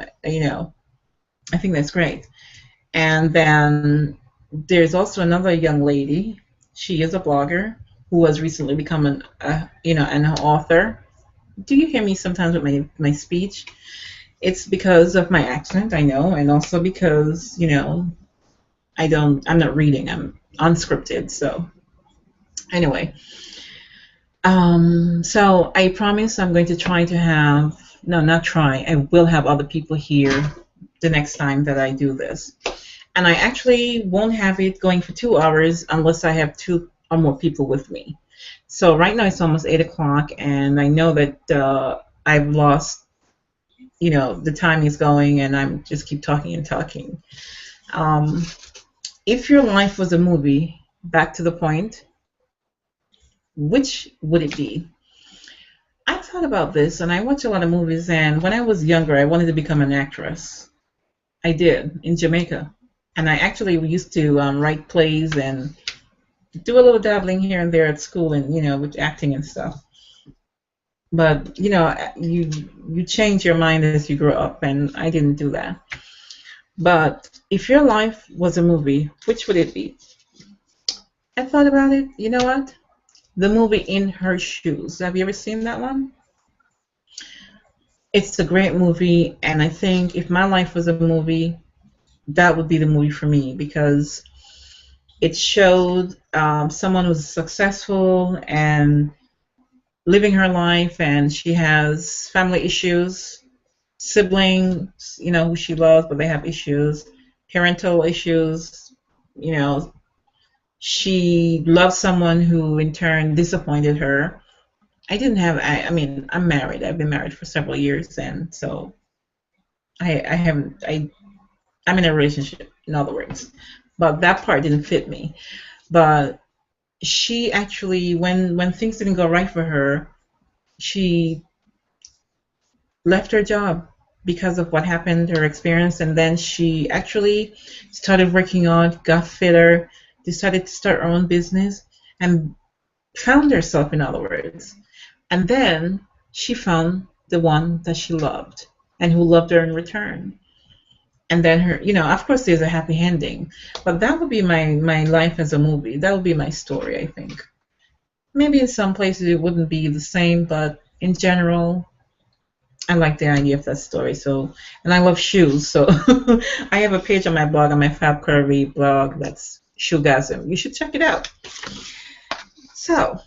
I think that's great. And then there's also another young lady. She is a blogger who has recently become an author. Do you hear me sometimes with my speech? It's because of my accent, I know, and also because, I'm not reading. I'm unscripted. So anyway, so I promise I'm going to try to have, no, not try, I will have other people here the next time that I do this. And I actually won't have it going for 2 hours unless I have 2 or more people with me. So right now it's almost 8 o'clock, and I know that I've lost, the time is going, and I'm just keep talking and talking. If your life was a movie, back to the point, which would it be? I thought about this, and I watch a lot of movies, and when I was younger, I wanted to become an actress. I did, in Jamaica. And I actually used to write plays and do a little dabbling here and there at school, and with acting and stuff. But you change your mind as you grow up, and I didn't do that. But if your life was a movie, which would it be? I thought about it. You know what? The movie In Her Shoes. Have you ever seen that one? It's a great movie, and I think if my life was a movie, that would be the movie for me, because it showed someone who's successful and living her life, and she has family issues, siblings, who she loves, but they have issues, parental issues, she loves someone who in turn disappointed her. I mean, I'm married. I've been married for several years, and so I'm in a relationship, in other words. But that part didn't fit me. But she actually, when things didn't go right for her, she left her job because of what happened, her experience, and then she actually started working on, got fitter, decided to start her own business, and found herself, in other words. And then she found the one that she loved and who loved her in return. And then her, of course there's a happy ending, but that would be my life as a movie. That would be my story, I think. Maybe in some places it wouldn't be the same, but in general, I like the idea of that story. So, and I love shoes, so I have a page on my blog, on my Fab Curvy blog, that's Shoegasm. You should check it out. So,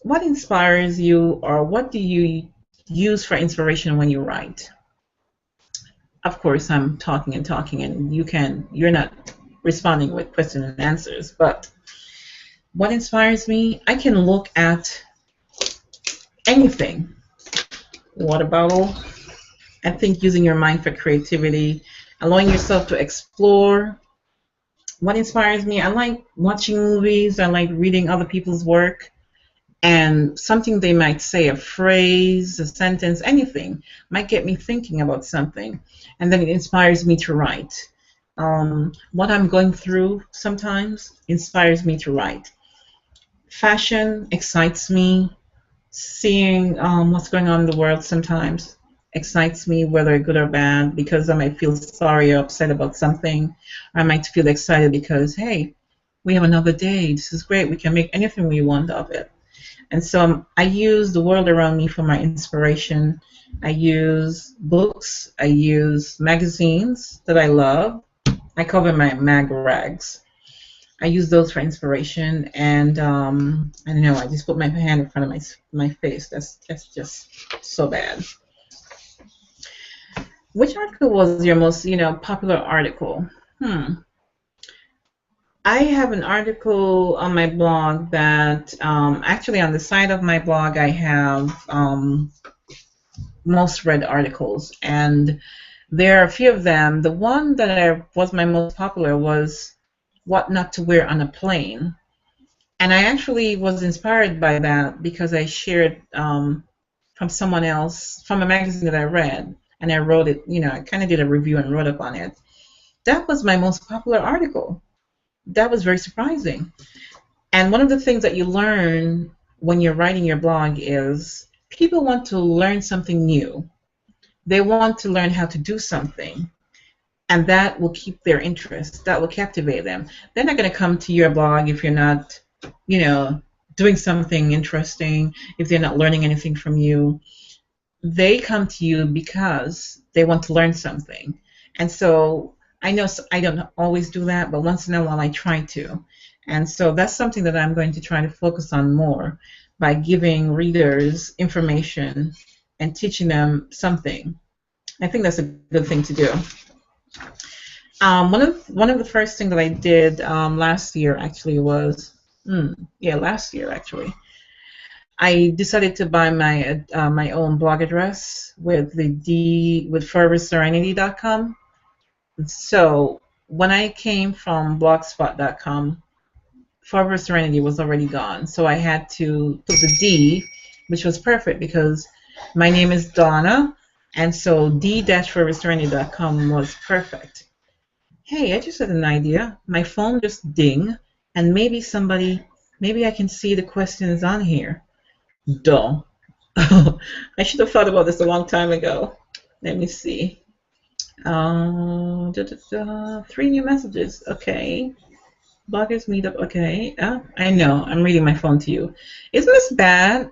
what inspires you, or what do you use for inspiration when you write? Of course, I'm talking and talking, and you're not responding with questions and answers, but what inspires me? I can look at anything. Water bottle. I think using your mind for creativity, allowing yourself to explore. What inspires me? I like watching movies. I like reading other people's work. And something they might say, a phrase, a sentence, anything, might get me thinking about something. And then it inspires me to write. What I'm going through sometimes inspires me to write. Fashion excites me. Seeing what's going on in the world sometimes excites me, whether good or bad, because I might feel sorry or upset about something. I might feel excited because, hey, we have another day. This is great. We can make anything we want of it. And so I use the world around me for my inspiration. I use books. I use magazines that I love. I call them my mag rags. I use those for inspiration, and I don't know. I just put my hand in front of my face. That's just so bad. Which article was your most popular article? I have an article on my blog that actually on the side of my blog I have most read articles, and there are a few of them. The one that was my most popular was what not to wear on a plane. And I actually was inspired by that because I shared from someone else, from a magazine that I read, and I wrote it, I kind of did a review and wrote up on it. That was my most popular article. That was very surprising. And one of the things that you learn when you're writing your blog is people want to learn something new. They want to learn how to do something. And that will keep their interest. That will captivate them. They're not going to come to your blog if you're not, doing something interesting, if they're not learning anything from you. They come to you because they want to learn something. And so I know I don't always do that, but once in a while I try to. And so that's something that I'm going to try to focus on more by giving readers information and teaching them something. I think that's a good thing to do. One of the first things that I did last year actually was last year actually. I decided to buy my own blog address with foreverserenity.com. So when I came from blogspot.com, Forever Serenity was already gone. So I had to put the D, which was perfect because my name is Donna, and so d-foreverserenity.com was perfect. Hey, I just had an idea. My phone just ding, and maybe I can see the questions on here. Duh. I should have thought about this a long time ago. Let me see. 3 new messages. Okay. Bloggers meetup. Okay. I know. I'm reading my phone to you. Isn't this bad?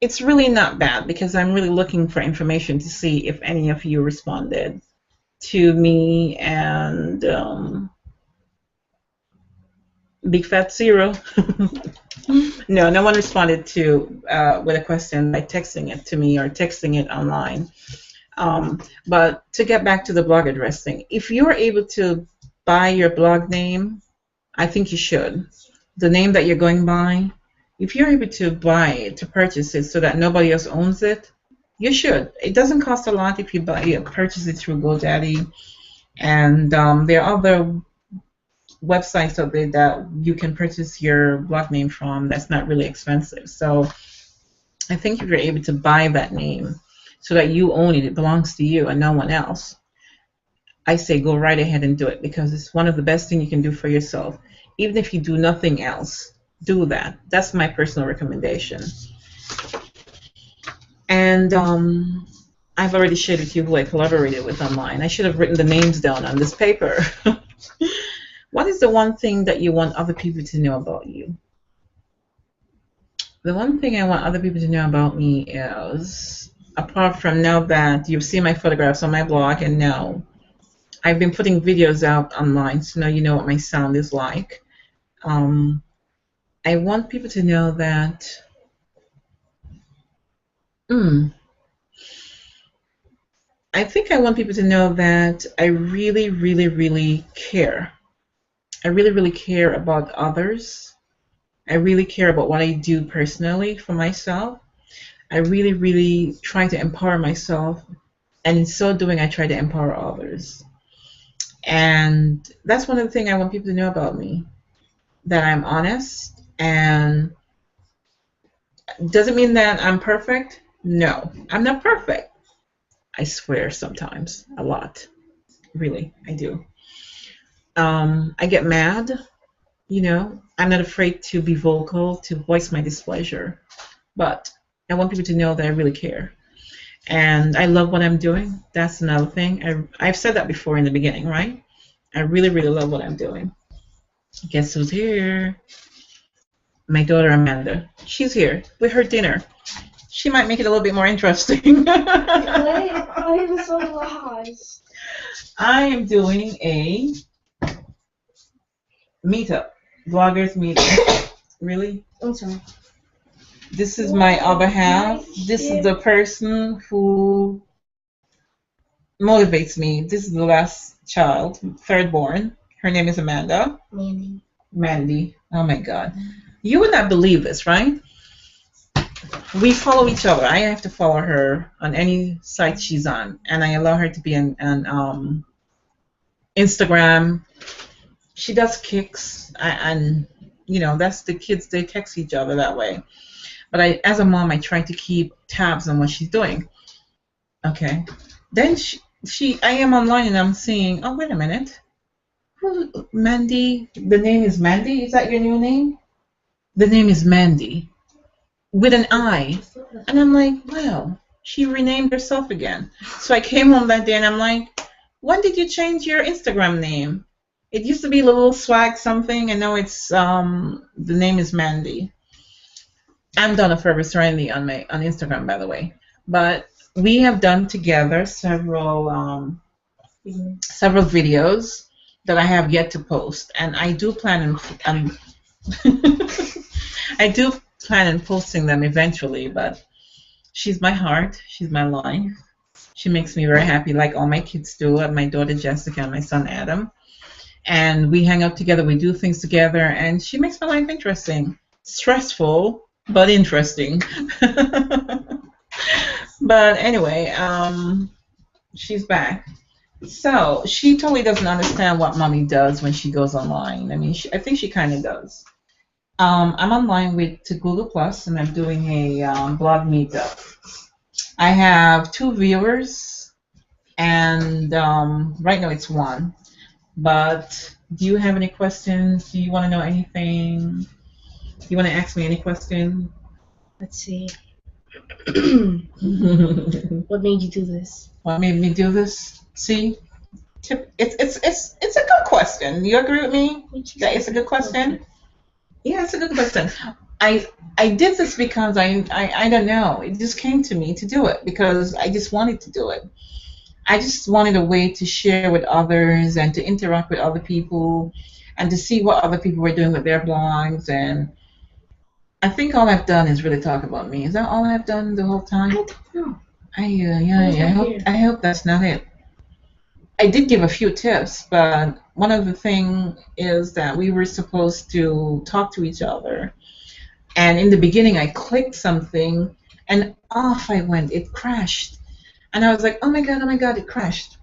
It's really not bad because I'm really looking for information to see if any of you responded to me and Big Fat Zero. No, no one responded to with a question by texting it to me or texting it online. But to get back to the blog address thing, if you're able to buy your blog name, I think you should. The name that you're going by, if you're able to buy it, to purchase it so that nobody else owns it, you should. It doesn't cost a lot if you purchase it through GoDaddy. And there are other websites out there that you can purchase your blog name from that's not really expensive. So I think if you're able to buy that name so that you own it, it belongs to you and no one else, I say go right ahead and do it because it's one of the best things you can do for yourself. Even if you do nothing else, do that. That's my personal recommendation. And I've already shared with you who I collaborated with online. I should have written the names down on this paper. What is the one thing that you want other people to know about you? The one thing I want other people to know about me is, apart from now that you've seen my photographs on my blog and now I've been putting videos out online, so now you know what my sound is like. I want people to know that I think I want people to know that I really, really, really care. I really, really care about others. I really care about what I do personally for myself. I really, really try to empower myself, and in so doing, I try to empower others. And that's one of the things I want people to know about me, that I'm honest. And doesn't mean that I'm perfect. No, I'm not perfect. I swear sometimes, a lot. Really, I do. I get mad. I'm not afraid to be vocal, to voice my displeasure. But I want people to know that I really care. And I love what I'm doing. That's another thing. I've said that before in the beginning, right? I really, really love what I'm doing. Guess who's here? My daughter Amanda. She's here with her dinner. She might make it a little bit more interesting. I am so lost. I am doing a meetup, bloggers meetup. Really? I'm sorry. This is my other half. This is the person who motivates me. This is the last child, third born. Her name is Amanda. Mandy. Oh my God. You would not believe this, right? We follow each other. I have to follow her on any site she's on, and I allow her to be on Instagram. She does kicks, and you know that's the kids. They text each other that way. But as a mom, I try to keep tabs on what she's doing. Okay. Then I am online and I'm seeing. Oh, wait a minute. Mandy. The name is Mandy. Is that your new name? The name is Mandy, with an I. And I'm like, wow, she renamed herself again. So I came home that day and I'm like, when did you change your Instagram name? It used to be Little Swag something, and now it's the name is Mandy. I'm Donna Forever Serenity on Instagram, by the way. But we have done together several videos that I have yet to post, and I do plan on I do plan on posting them eventually. But she's my heart, she's my life. She makes me very happy, like all my kids do, and my daughter Jessica and my son Adam. And we hang out together, we do things together, and she makes my life interesting. Stressful, but interesting. But anyway, she's back. So she totally doesn't understand what mommy does when she goes online. I mean, I think she kind of does. I'm online to Google Plus, and I'm doing a blog meetup. I have 2 viewers, and right now it's 1. But do you have any questions? Do you want to know anything? Do you want to ask me any question? Let's see. What made you do this? What made me do this? See, it's a good question. You agree with me? That it's a good question. Yeah, it's a good question. I did this because I don't know. It just came to me to do it because I just wanted to do it. I just wanted a way to share with others and to interact with other people and to see what other people were doing with their blogs. And I think all I've done is really talk about me. Is that all I've done the whole time? I don't know. I hope that's not it. I did give a few tips, but one of the things is that we were supposed to talk to each other. And in the beginning, I clicked something, and off I went. It crashed. And I was like, oh my God, it crashed.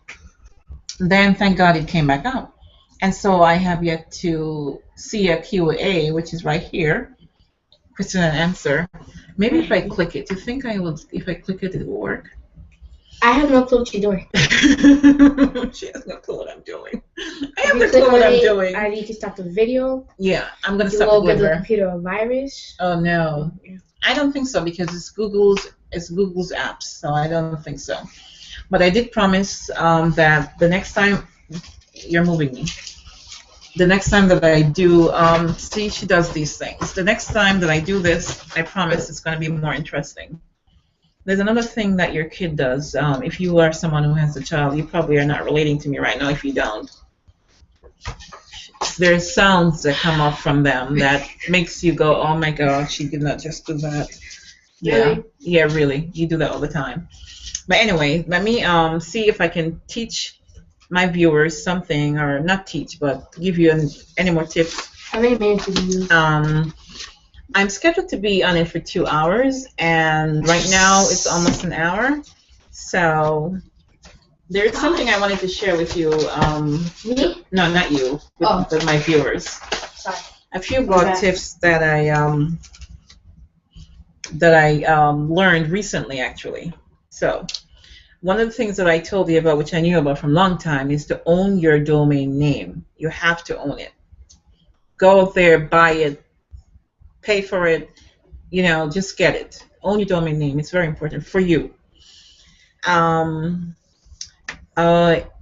Then, thank God, it came back up. And so I have yet to see a Q&A, which is right here, question and answer. Maybe if I click it, do you think if I click it, it will work? I have no clue what you're doing. She has no clue what I'm doing. I have no clue what I'm doing. You can stop the video. Yeah, I'm going to stop it. You will give give the computer a virus. Oh, no. I don't think so because it's Google's apps, so I don't think so. But I did promise that the next time you're moving me. The next time that I do, see, she does these things. The next time that I do this, I promise it's going to be more interesting. There's another thing that your kid does. If you are someone who has a child, you probably are not relating to me right now if you don't. There's sounds that come up from them that makes you go, oh my God, she did not just do that. Yeah, really? Yeah, really. You do that all the time. But anyway, let me see if I can teach my viewers something, or not teach, but give you any more tips. How many minutes did you use? I'm scheduled to be on it for 2 hours, and right now it's almost an hour. So there's something I wanted to share with you. Me? No, not you. With my viewers. Sorry. A few blog tips that I learned recently, actually. So one of the things that I told you about, which I knew about from a long time, is to own your domain name. You have to own it. Go out there, buy it, pay for it, just get it. Own your domain name. It's very important for you. Um,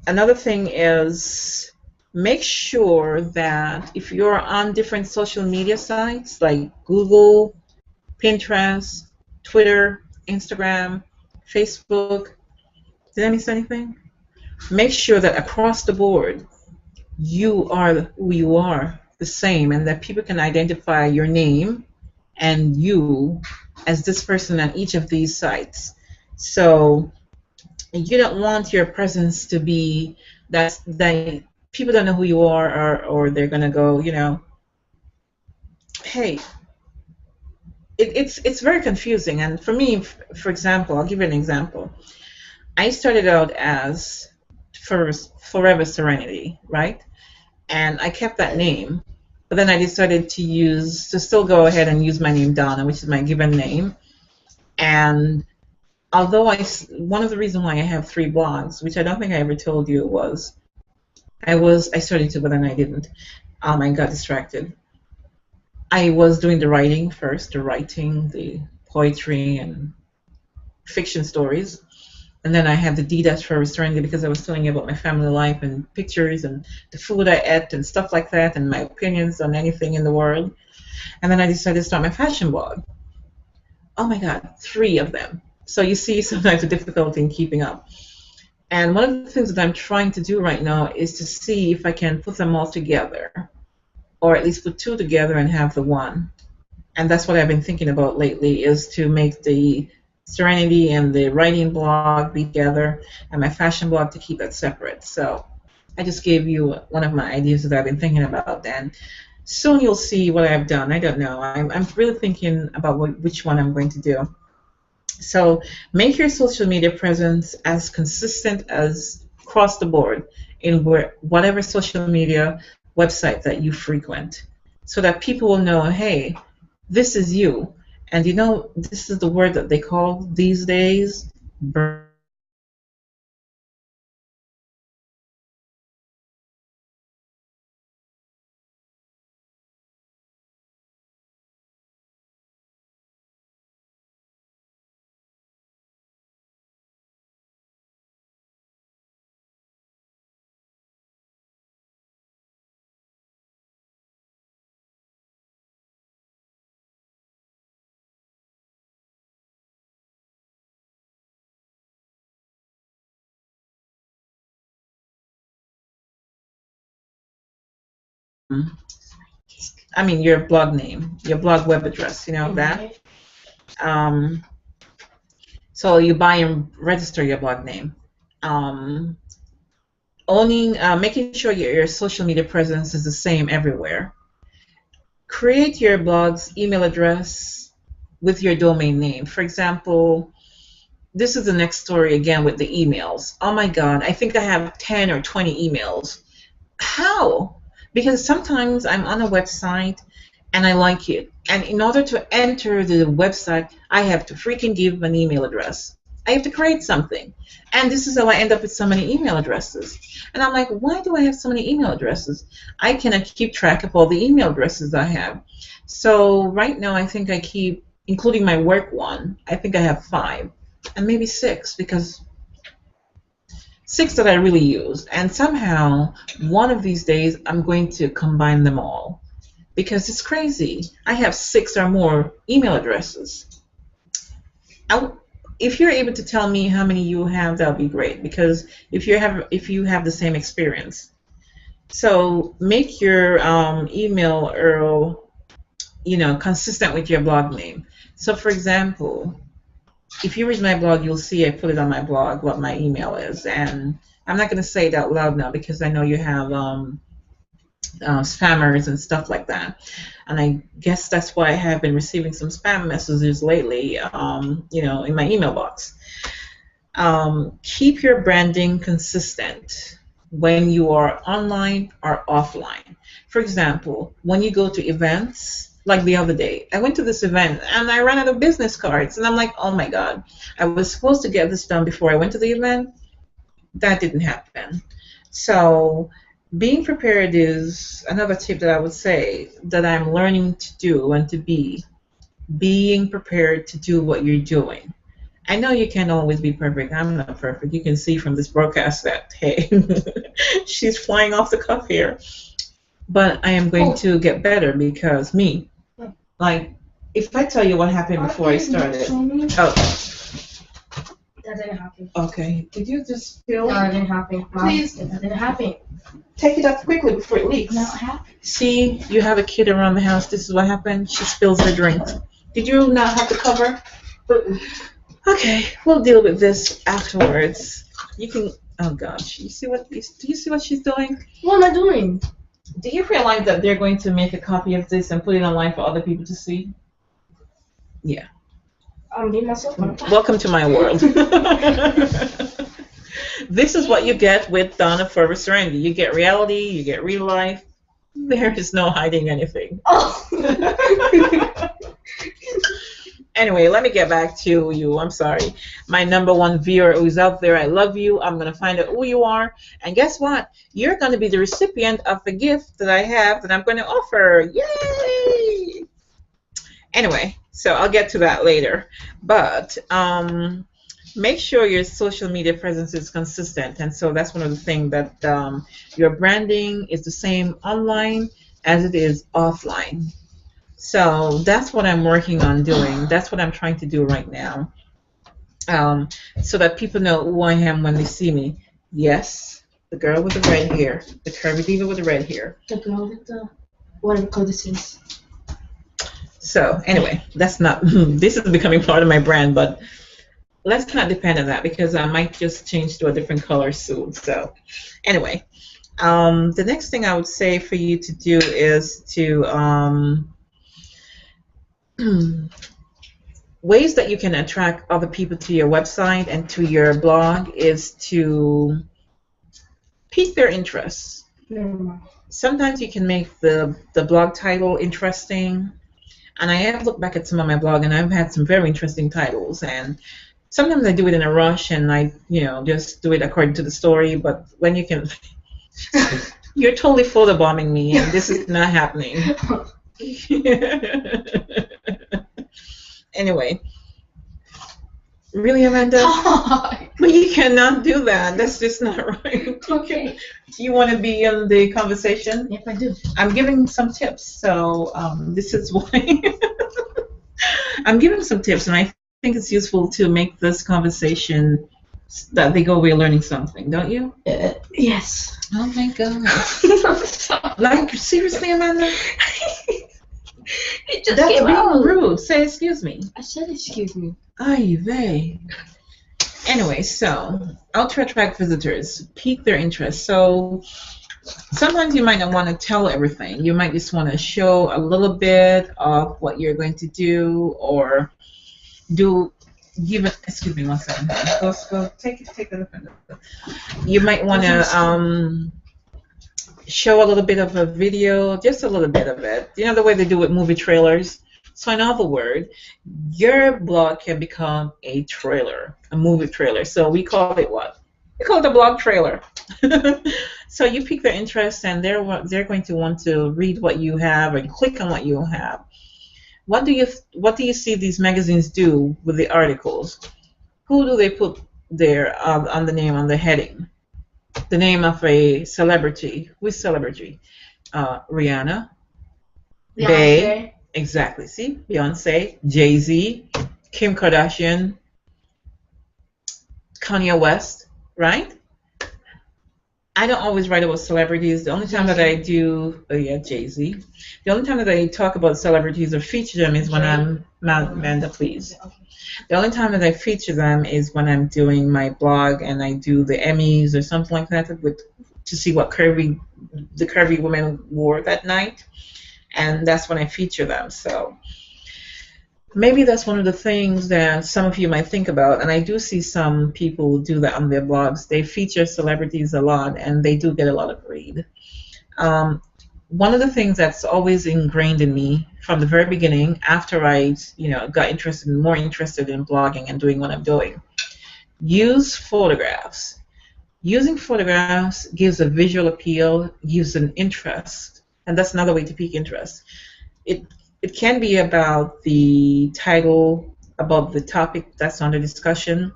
Another thing is make sure that if you're on different social media sites like Google, Pinterest, Twitter, Instagram, Facebook, did I miss anything? Make sure that across the board you are who you are, the same, and that people can identify your name and you as this person on each of these sites. So you don't want your presence to be that people don't know who you are, or they're gonna go, hey, it's very confusing. And for me, for example, I'll give you an example. I started out as Forever Serenity, right? And I kept that name, but then I decided to still go ahead and use my name Donna, which is my given name. And although one of the reasons why I have 3 blogs, which I don't think I ever told you, was I started to, but then I didn't. I got distracted. I was doing the writing first, the writing, the poetry and fiction stories. And then I had the D dash for Serenity because I was telling you about my family life and pictures and the food I ate and stuff like that and my opinions on anything in the world. And then I decided to start my fashion blog. Oh my God, 3 of them. So you see sometimes the difficulty in keeping up. And one of the things that I'm trying to do right now is to see if I can put them all together, or at least put 2 together and have the one. And that's what I've been thinking about lately, is to make the Serenity and the writing blog be together and my fashion blog to keep it separate. So I just gave you one of my ideas that I've been thinking about, and soon you'll see what I've done. I don't know. I'm really thinking about which one I'm going to do. So make your social media presence as consistent as across the board in whatever social media website that you frequent, so that people will know, hey, this is you. And this is the word that they call these days. I mean, your blog name, your blog web address, that. Um, so you buy and register your blog name. Um, Making sure your social media presence is the same everywhere. Create your blog's email address with your domain name. For example, this is the next story again with the emails. Oh my God, I think I have 10 or 20 emails. How? Because sometimes I'm on a website and I like it. And in order to enter the website, I have to freaking give an email address. I have to create something. And this is how I end up with so many email addresses. And I'm like, why do I have so many email addresses? I cannot keep track of all the email addresses I have. So right now I think I keep, including my work one, I think I have 5 and maybe 6, because 6 that I really use. And somehow one of these days I'm going to combine them all, because it's crazy. I have 6 or more email addresses. If you're able to tell me how many you have, that would be great, because if you have the same experience. So make your email URL, consistent with your blog name. So for example, if you read my blog, you'll see I put it on my blog what my email is, and I'm not going to say it out loud now because I know you have spammers and stuff like that, and I guess that's why I have been receiving some spam messages lately, in my email box. Keep your branding consistent when you are online or offline. For example, when you go to events, like the other day, I went to this event and I ran out of business cards, and I'm like, oh my God, I was supposed to get this done before I went to the event. That didn't happen. So being prepared is another tip that I would say that I'm learning to do and to be being prepared to do what you're doing. I know you can't always be perfect. I'm not perfect. You can see from this broadcast that, hey, she's flying off the cuff here. But I am going to get better because me, like, if I tell you what happened before I started. Oh. That didn't happen. Okay. Did you just spill? No, that didn't happen. Please. That didn't happen. Take it up quickly before it leaks. No, it happened. See, you have a kid around the house. This is what happened. She spills her drink. Did you not have the cover? Okay, we'll deal with this afterwards. You can. Oh gosh, do you see what she's doing? What am I doing? Do you realize that they're going to make a copy of this and put it online for other people to see? Yeah. I'm being myself. Welcome to my world. This is what you get with Donna Forever Serenity. You get reality, you get real life. There is no hiding anything. Oh. Anyway, let me get back to you. I'm sorry. My #1 viewer who's out there, I love you. I'm going to find out who you are. And guess what? You're going to be the recipient of the gift that I have that I'm going to offer. Yay! Anyway, so I'll get to that later. But make sure your social media presence is consistent. And so that's one of the things that your branding is the same online as it is offline. So that's what I'm working on doing. That's what I'm trying to do right now, so that people know who I am when they see me. Yes, the girl with the red hair, the curvy diva with the red hair. The girl with the whatever color this is. So anyway, that's not. This is becoming part of my brand, but let's not depend on that because I might just change to a different color soon. So anyway, the next thing I would say for you to do is to ways that you can attract other people to your website and to your blog is to pique their interest. Sometimes you can make the blog title interesting, and I have looked back at some of my blog and I've had some very interesting titles, and sometimes I do it in a rush and I just do it according to the story, but when you can you're totally photobombing me and this is not happening. Anyway, really, Amanda? But you cannot do that. That's just not right. Okay. Do you want to be in the conversation? Yes, I do. I'm giving some tips, so this is why. I'm giving some tips, and I think it's useful to make this conversation that they go away learning something, don't you? Yes. Oh my God. Like, seriously, Amanda? It just That's came being out. rude. Say excuse me. I said excuse me. Ay vey. Anyway, so how to attract visitors, pique their interest. So sometimes you might not want to tell everything. You might just want to show a little bit of what you're going to do, or excuse me one second. Go take it. You might want to show a little bit of a video, just a little bit of it. You know the way they do with movie trailers? So in other words, your blog can become a trailer, a movie trailer. So we call it what? We call it a blog trailer. So you pique their interest, and they're going to want to read what you have and click on what you have. What do you see these magazines do with the articles? Who do they put there on the name, on the heading? The name of a celebrity. Who is celebrity? Rihanna. Bey. Exactly. See? Beyonce, Jay-Z, Kim Kardashian, Kanye West, right? I don't always write about celebrities. The only time that I do, Jay-Z. The only time that I talk about celebrities or feature them is when I'm, Amanda, please. The only time that I feature them is when I'm doing my blog and I do the Emmys or something like that to see what the curvy women wore that night, and that's when I feature them. So maybe that's one of the things that some of you might think about, and I do see some people do that on their blogs. They feature celebrities a lot, and they do get a lot of read. One of the things that's always ingrained in me from the very beginning, after I got more interested in blogging and doing what I'm doing, use photographs. Using photographs gives a visual appeal, gives an interest, and that's another way to pique interest. It can be about the title about the topic that's under discussion.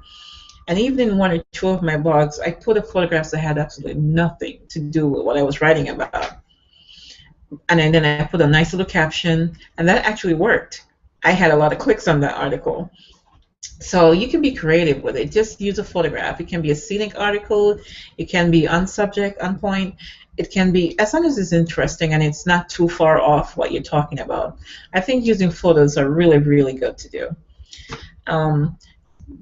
And even in one or two of my blogs, I put up photographs that had absolutely nothing to do with what I was writing about. And then I put a nice little caption, and that actually worked. I had a lot of clicks on that article. So you can be creative with it. Just use a photograph. It can be a scenic article. It can be on subject, on point. It can be, as long as it's interesting and it's not too far off what you're talking about. I think using photos are really, really good to do.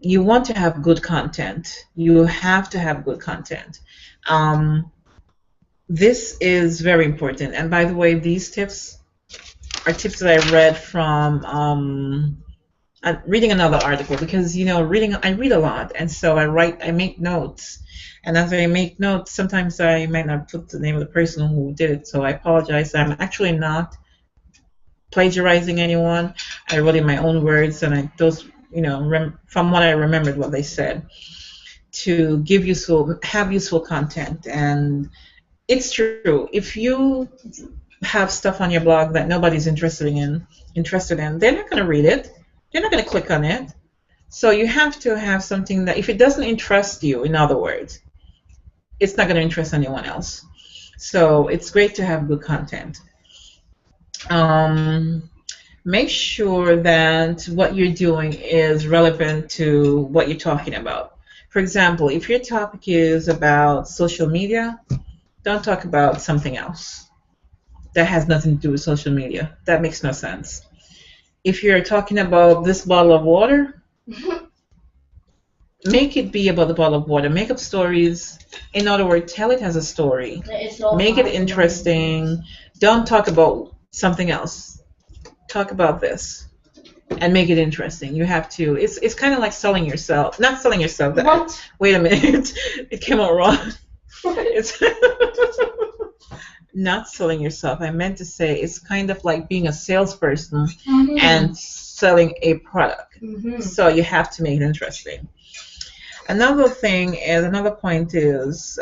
You want to have good content. You have to have good content. This is very important. And by the way, these tips are tips that I read from reading another article, because I read a lot, and so I make notes, and as I make notes, sometimes I might not put the name of the person who did it, so I apologize. I'm actually not plagiarizing anyone. I wrote in my own words, and from what I remembered what they said, to have useful content. And it's true, if you have stuff on your blog that nobody's interested in, they're not going to read it. They're not going to click on it. So you have to have something that, if it doesn't interest you, in other words, it's not going to interest anyone else. So it's great to have good content. Make sure that what you're doing is relevant to what you're talking about. For example, if your topic is about social media, don't talk about something else that has nothing to do with social media. That makes no sense. If you're talking about this bottle of water, make it be about the bottle of water. Make up stories. In other words, tell it as a story. Make it interesting. Don't talk about something else. Talk about this and make it interesting. You have to. It's kind of like selling yourself. Not selling yourself. What? Wait a minute. It came out wrong. It's not selling yourself. I meant to say it's kind of like being a salesperson and selling a product. So you have to make it interesting. Another point is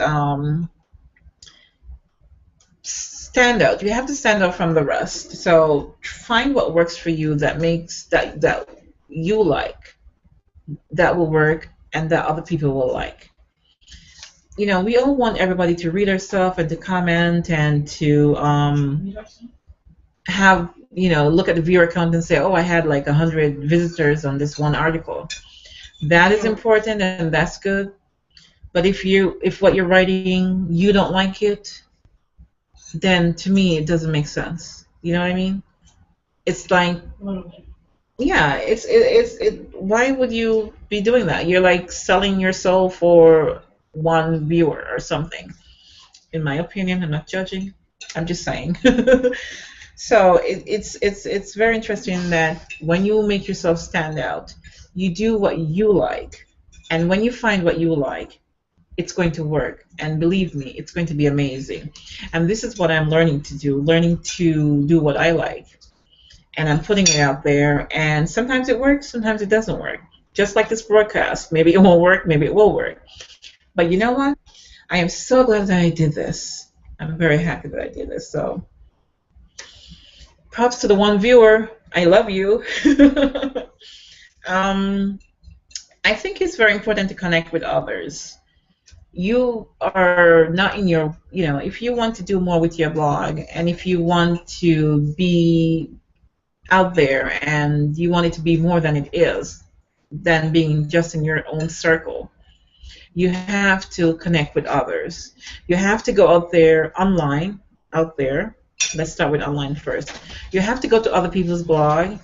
stand out. You have to stand out from the rest. So find what works for you, that you like, that will work, and that other people will like. We all want everybody to read our stuff and to comment and to have, look at the viewer count and say, oh, I had like 100 visitors on this one article. That is important, and that's good. But if what you're writing, you don't like it, then to me it doesn't make sense. You know what I mean? It's like, yeah, why would you be doing that? You're like selling your soul for one viewer or something. In my opinion, I'm not judging. I'm just saying. So it's very interesting that when you make yourself stand out, you do what you like, and when you find what you like, it's going to work. And believe me, it's going to be amazing. And this is what I'm learning to do what I like, and I'm putting it out there. And sometimes it works, sometimes it doesn't work. Just like this broadcast, maybe it won't work, maybe it will work. But you know what? I am so glad that I did this. I'm very happy that I did this. So props to the one viewer. I love you. I think it's very important to connect with others. You are not in your, if you want to do more with your blog, and if you want to be out there and you want it to be more than it is, than being just in your own circle, you have to connect with others. You have to go out there, Let's start with online first. You have to go to other people's blog.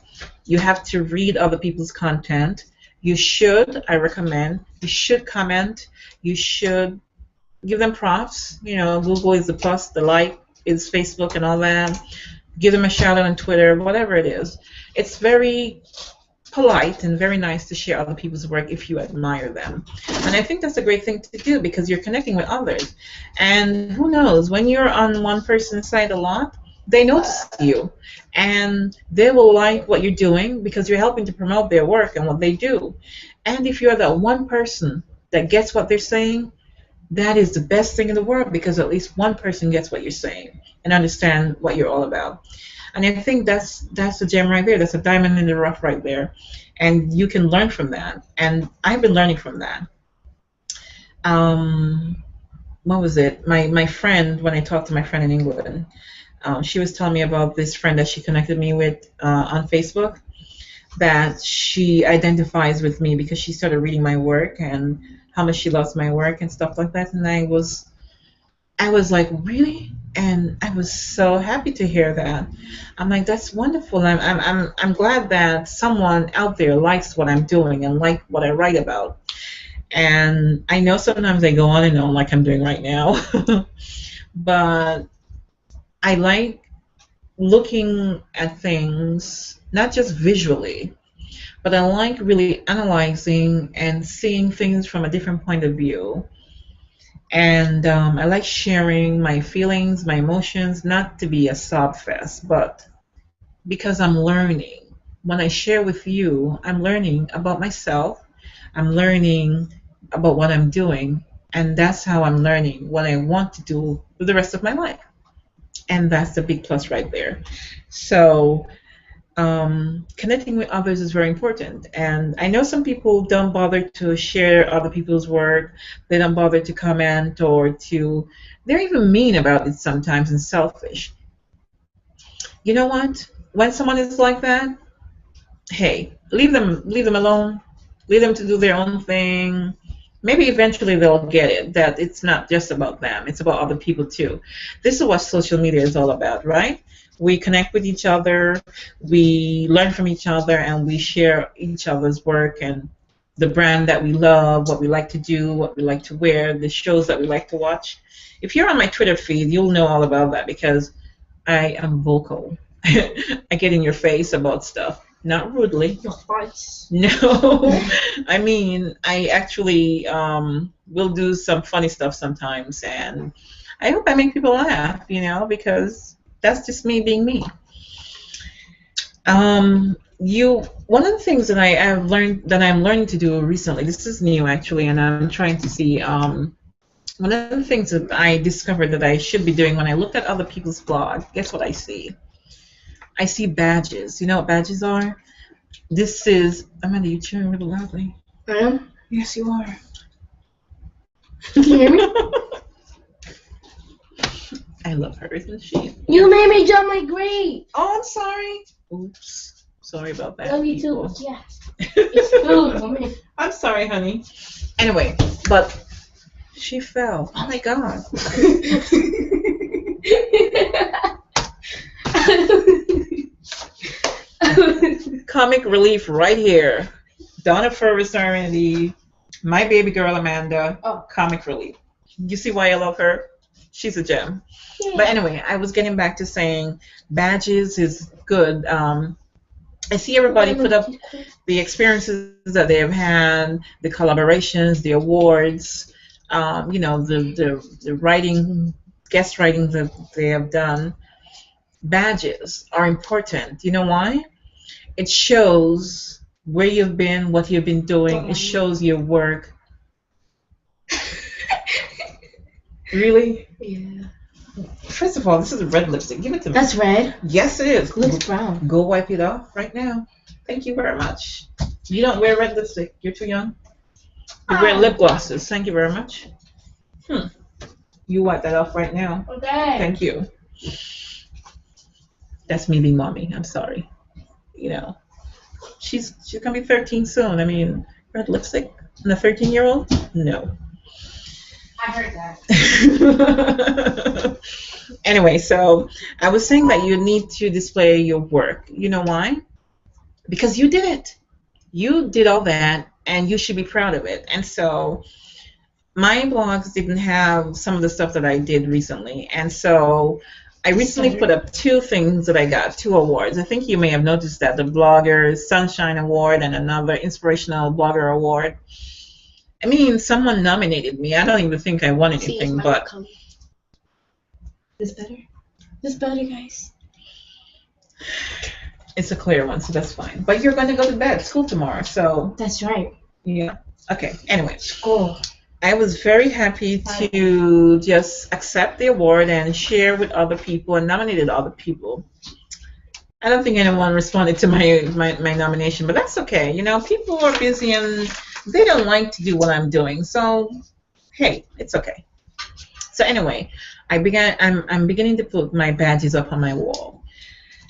You have to read other people's content. I recommend, you should comment. You should give them props. Google is the plus, the like is Facebook and all that. Give them a shout out on Twitter, whatever it is. It's very polite and very nice to share other people's work if you admire them. And I think that's a great thing to do, because you're connecting with others. And who knows, when you're on one person's site a lot, they notice you, and they will like what you're doing because you're helping to promote their work and what they do. And if you're that one person that gets what they're saying, that is the best thing in the world, because at least one person gets what you're saying. and understand what you're all about. And I think that's a gem right there. That's a diamond in the rough right there, and you can learn from that. And I've been learning from that. Um, what was it? My friend, when I talked to my friend in England, she was telling me about this friend that she connected me with on Facebook, that she identifies with me because she started reading my work and how much she loves my work and stuff like that. And I was like, really? And I was so happy to hear that. I'm like, that's wonderful. I'm glad that someone out there likes what I'm doing and like what I write about. And I know sometimes I go on and on like I'm doing right now, but I like looking at things not just visually, but I like really analyzing and seeing things from a different point of view. And I like sharing my feelings, my emotions, not to be a sob fest, but because I'm learning. When I share with you, I'm learning about myself, I'm learning about what I'm doing, and that's how I'm learning what I want to do for the rest of my life. And that's the big plus right there. So connecting with others is very important. And I know some people don't bother to share other people's work. They don't bother to comment or to. They're even mean about it sometimes and selfish. You know what? When someone is like that, hey, leave them alone. Leave them to do their own thing. Maybe eventually they'll get it that it's not just about them, it's about other people too. This is what social media is all about, right? We connect with each other, we learn from each other, and we share each other's work and the brand that we love, what we like to do, what we like to wear, the shows that we like to watch. If you're on my Twitter feed, you'll know all about that because I am vocal. I get in your face about stuff. Not rudely. Your hearts. No, I mean, I actually will do some funny stuff sometimes, and I hope I make people laugh, because that's just me being me. One of the things that I've learned that I'm learning to do recently, this is new actually, and I'm trying to see. One of the things that I discovered that I should be doing when I looked at other people's blog, guess what I see? I see badges. You know what badges are? This is Amanda. You chewing really loudly. I am? Yes, you are. Can you hear me? I love her, isn't she? You made me jump my grade. Oh, I'm sorry. Oops. Sorry about that. Love you too. people. Yeah. It's food for me. I'm sorry, honey. Anyway, but she fell. Oh my God. Comic relief right here. Donna Ferris Serenity, my baby girl Amanda. Oh. Comic relief. You see why I love her? She's a gem. Yeah. But anyway, I was getting back to saying badges is good. I see everybody put up the experiences that they have had, the collaborations, the awards, the writing, guest writing that they have done. Badges are important. You know why? It shows where you've been, what you've been doing. It shows your work. Really? Yeah. First of all, this is a red lipstick. Give it to me. That's red. Yes, it is. It looks brown. Go wipe it off right now. Thank you very much. You don't wear red lipstick. You're too young. You wear lip glosses. Thank you very much. You wipe that off right now. Okay. Thank you. That's me being mommy. I'm sorry. She's gonna be 13 soon. I mean, red lipstick and a 13-year-old? No. I heard that. Anyway, so I was saying that you need to display your work. You know why? Because you did it. You did all that, and you should be proud of it. And so my blogs didn't have some of the stuff that I did recently. And so I recently put up two things that I got, two awards. I think you may have noticed that, the Blogger Sunshine Award and another Inspirational Blogger Award. I mean, someone nominated me. I don't even think I won anything, but... This better? This better, guys? It's a clear one, so that's fine. But you're going to go to bed, school tomorrow, so... That's right. Yeah. Okay, anyway. School. I was very happy to just accept the award and share with other people and nominated other people. I don't think anyone responded to my nomination, but that's okay. You know, people are busy and they don't like to do what I'm doing. So, hey, it's okay. So anyway, I'm beginning to put my badges up on my wall.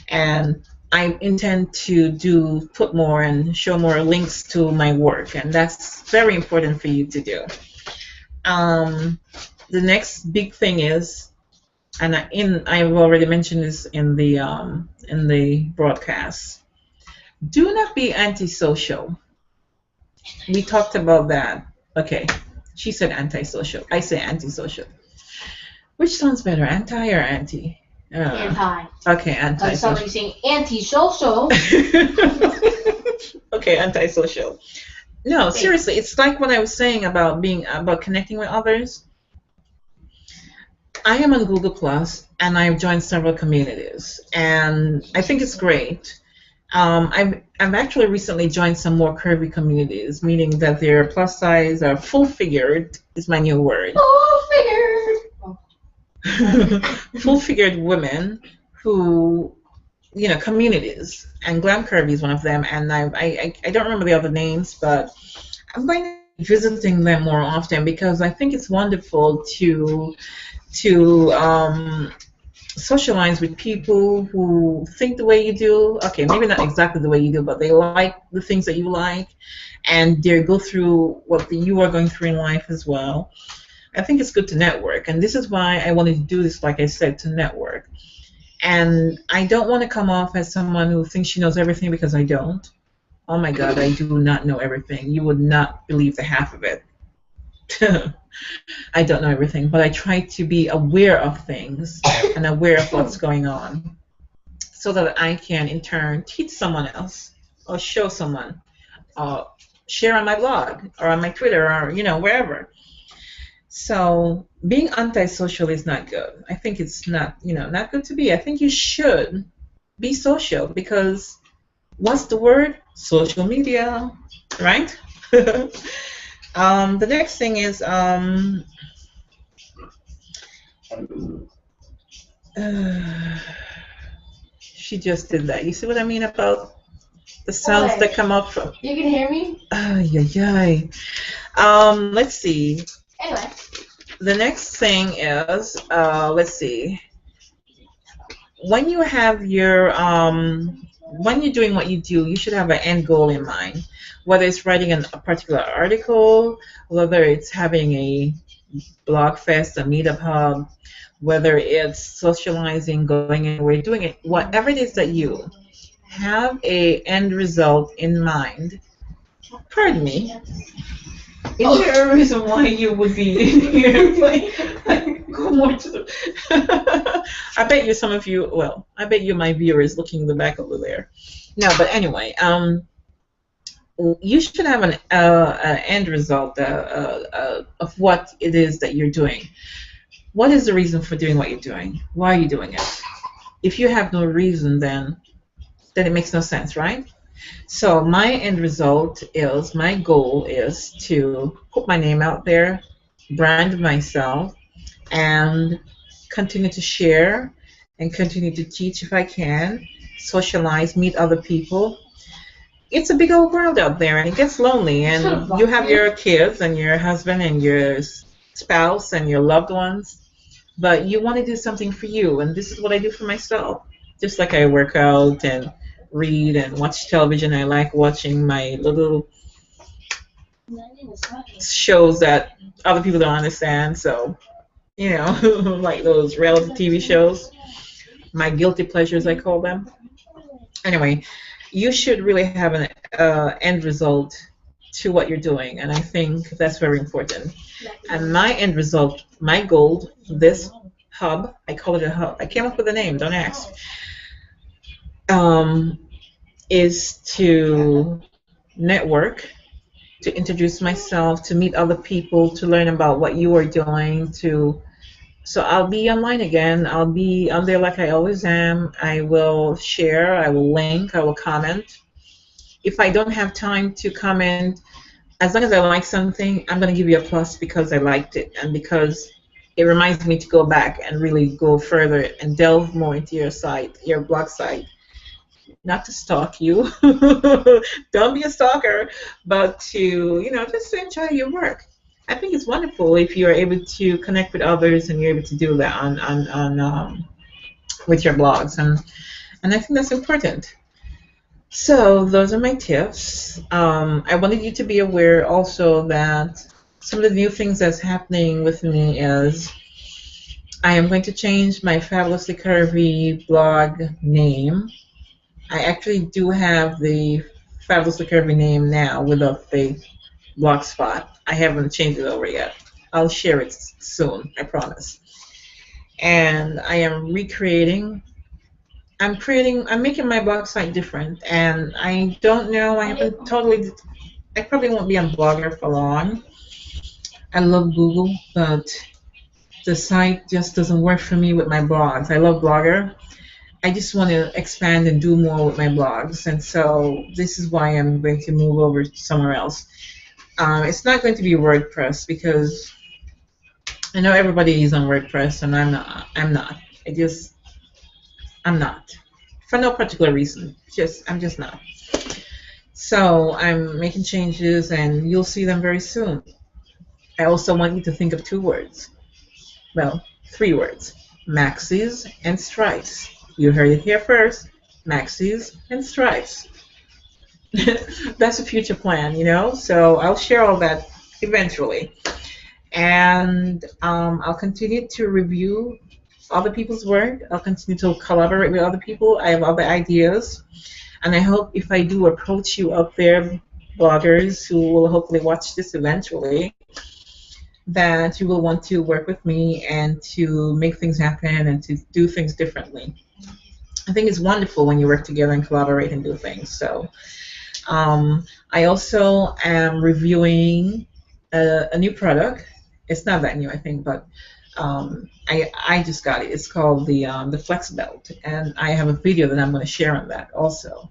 And I intend to put more and show more links to my work, and that's very important for you to do. Um, the next big thing is, and I've already mentioned this in the broadcast. Do not be antisocial. We talked about that. Okay, she said antisocial. I say antisocial. Which sounds better, anti or anti? Anti. Okay, Like antisocial. somebody saying anti-social. Okay, antisocial. No, seriously, it's like what I was saying about connecting with others. I am on Google Plus, and I've joined several communities, and I think it's great. I've actually recently joined some more curvy communities, meaning that they're plus size or full figured is my new word. Oh, figured. Full figured women who, you know, communities, and Glam Curvy is one of them, and I don't remember the other names, but I'm going to be visiting them more often because I think it's wonderful to socialize with people who think the way you do. Okay, maybe not exactly the way you do, but they like the things that you like, and they go through what you are going through in life as well. I think it's good to network, and this is why I wanted to do this, like I said, to network. And I don't want to come off as someone who thinks she knows everything, because I don't. Oh my God, I do not know everything. You would not believe the half of it. I don't know everything, but I try to be aware of things and aware of what's going on, so that I can in turn teach someone else or show someone, share on my blog or on my Twitter or, you know, wherever. So being antisocial is not good. I think it's not, you know, not good to be. I think you should be social, because what's the word? Social media, right? The next thing is she just did that. You see what I mean about the sounds that come up from? You can hear me? Ay. Let's see. Anyway. The next thing is, let's see. When you have your, when you're doing what you do, you should have an end goal in mind. Whether it's writing a particular article, whether it's having a blog fest, a meetup hub, whether it's socializing, going anywhere, doing it, whatever it is that you have a end result in mind. Pardon me. Is there a reason why you would be here? Like, go more to the. I bet you some of you. Well, I bet you my viewers looking in the back over there. No, but anyway, you should have an end result of what it is that you're doing. What is the reason for doing what you're doing? Why are you doing it? If you have no reason, then it makes no sense, right? So my end result is, my goal is to put my name out there, brand myself, and continue to share and continue to teach if I can, socialize, meet other people. It's a big old world out there, and it gets lonely, and you have your kids and your husband and your spouse and your loved ones, but you want to do something for you, and this is what I do for myself. Just like I work out and read and watch television, I like watching my little shows that other people don't understand, so, you know, like those reality TV shows, my guilty pleasures, I call them. Anyway, you should really have an end result to what you're doing, and I think that's very important. And my end result, my goal, this hub, I call it a hub. I came up with a name, don't ask. Is to network, to introduce myself, to meet other people, to learn about what you are doing. So I'll be online again. I'll be on there like I always am. I will share, I will link, I will comment. If I don't have time to comment as long as I like something, I'm going to give you a plus because I liked it and because it reminds me to go back and really go further and delve more into your site, your blog site. Not to stalk you, don't be a stalker, but to, just to enjoy your work. I think it's wonderful if you're able to connect with others and you're able to do that on with your blogs, and I think that's important. So those are my tips. I wanted you to be aware also that some of the new things that's happening with me is I am going to change my Fabulously Curvy blog name. I actually do have the Fabulously Curvy name now without the blog spot. I haven't changed it over yet. I'll share it soon, I promise. And I am recreating. I'm making my blog site different, and I don't know. I haven't totally. I probably won't be on Blogger for long. I love Google, but the site just doesn't work for me with my blogs. I love Blogger. I just want to expand and do more with my blogs, and so this is why I'm going to move over somewhere else. It's not going to be WordPress because I know everybody is on WordPress, and I'm not. I'm not. I'm not. For no particular reason. I'm just not. So I'm making changes, and you'll see them very soon. I also want you to think of 2 words. Well, 3 words. Maxis and Stripes. You heard it here first. Maxis and Stripes. That's a future plan, So I'll share all that eventually. And I'll continue to review other people's work. I'll continue to collaborate with other people. I have other ideas. And I hope if I do approach you out there, bloggers who will hopefully watch this eventually, that you will want to work with me and to make things happen and to do things differently. I think it's wonderful when you work together and collaborate and do things. So I also am reviewing a new product. It's not that new, I think, but I just got it. It's called the Flex Belt, and I have a video that I'm going to share on that also.